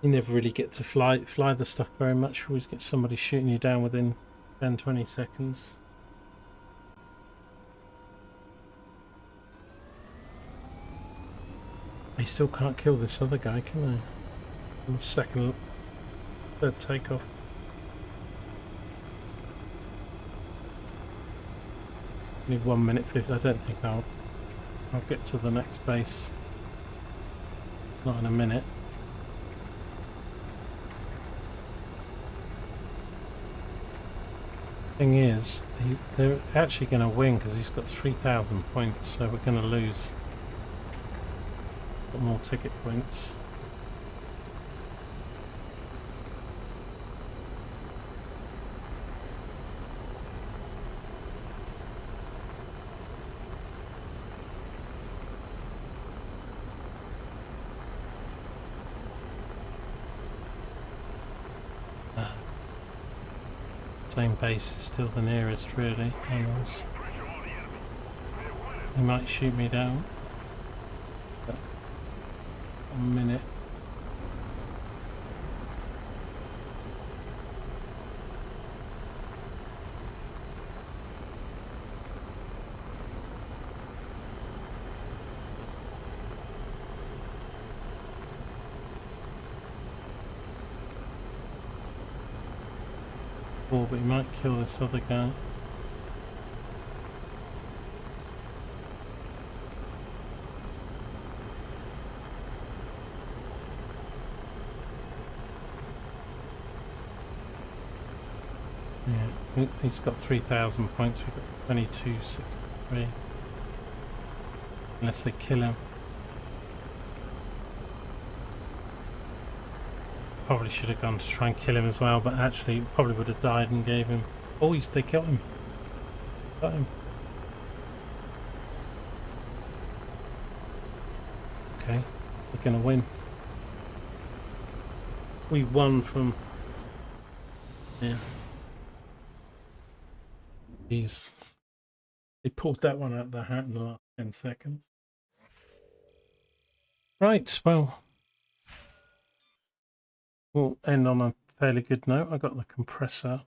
You never really get to fly the stuff very much. You always get somebody shooting you down within 10-20 seconds. They still can't kill this other guy, can they? On the third takeoff. Only 1 minute 50. I don't think I'll get to the next base. Not in a minute. Thing is, they're actually going to win because he's got 3,000 points, so we're going to lose. Got more ticket points. Same base is still the nearest, really. Animals. He might shoot me down. But 1 minute. But he might kill this other guy. Yeah, he's got 3,000 points. We've got 2263. Unless they kill him. Probably should have gone to try and kill him as well, but actually probably would have died and gave him. Oh, they killed him. Got him. Okay, we're gonna win. We won from. Yeah. They pulled that one out of the hat in the last 10 seconds. Right, well. We'll end on a fairly good note. I got the compressor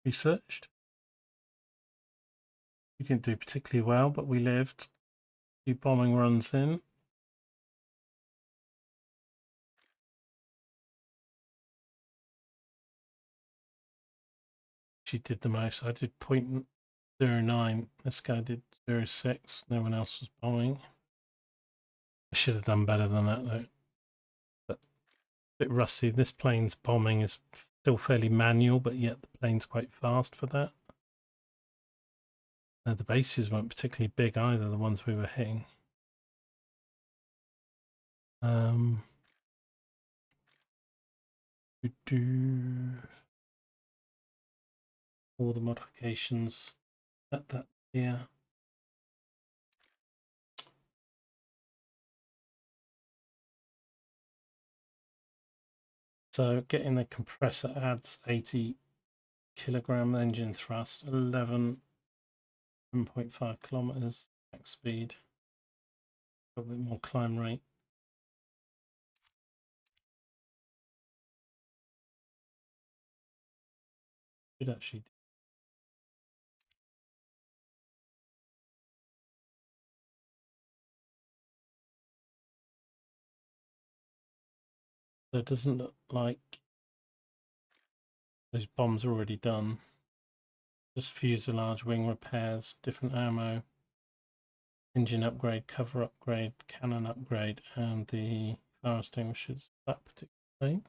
researched. We didn't do particularly well, but we lived. A few bombing runs in. She did the most. I did 0.09. This guy did 0.6. No one else was bombing. I should have done better than that though. But a bit rusty. This plane's bombing is still fairly manual, but yet the plane's quite fast for that. The bases weren't particularly big either, the ones we were hitting. All the modifications at that here. So getting the compressor adds 80 kilogram engine thrust, 11.5 kilometers max speed, a bit more climb rate. Should actually. So it doesn't look like those bombs are already done. Just fuselage, wing repairs, different ammo, engine upgrade, cover upgrade, cannon upgrade, and the fire extinguishers. That particular plane.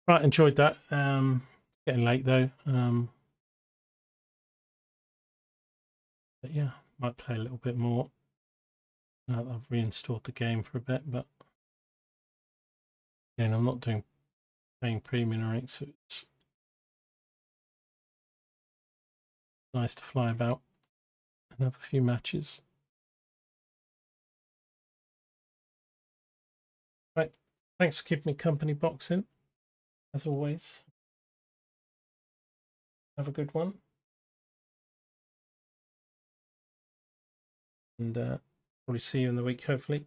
Right, enjoyed that. Getting late though. But yeah, might play a little bit more. Now that I've reinstalled the game for a bit, but again, I'm not paying premium rates, so it's nice to fly about and have a few matches. Right, thanks for keeping me company, boxing, as always. Have a good one. and probably see you in the week, hopefully.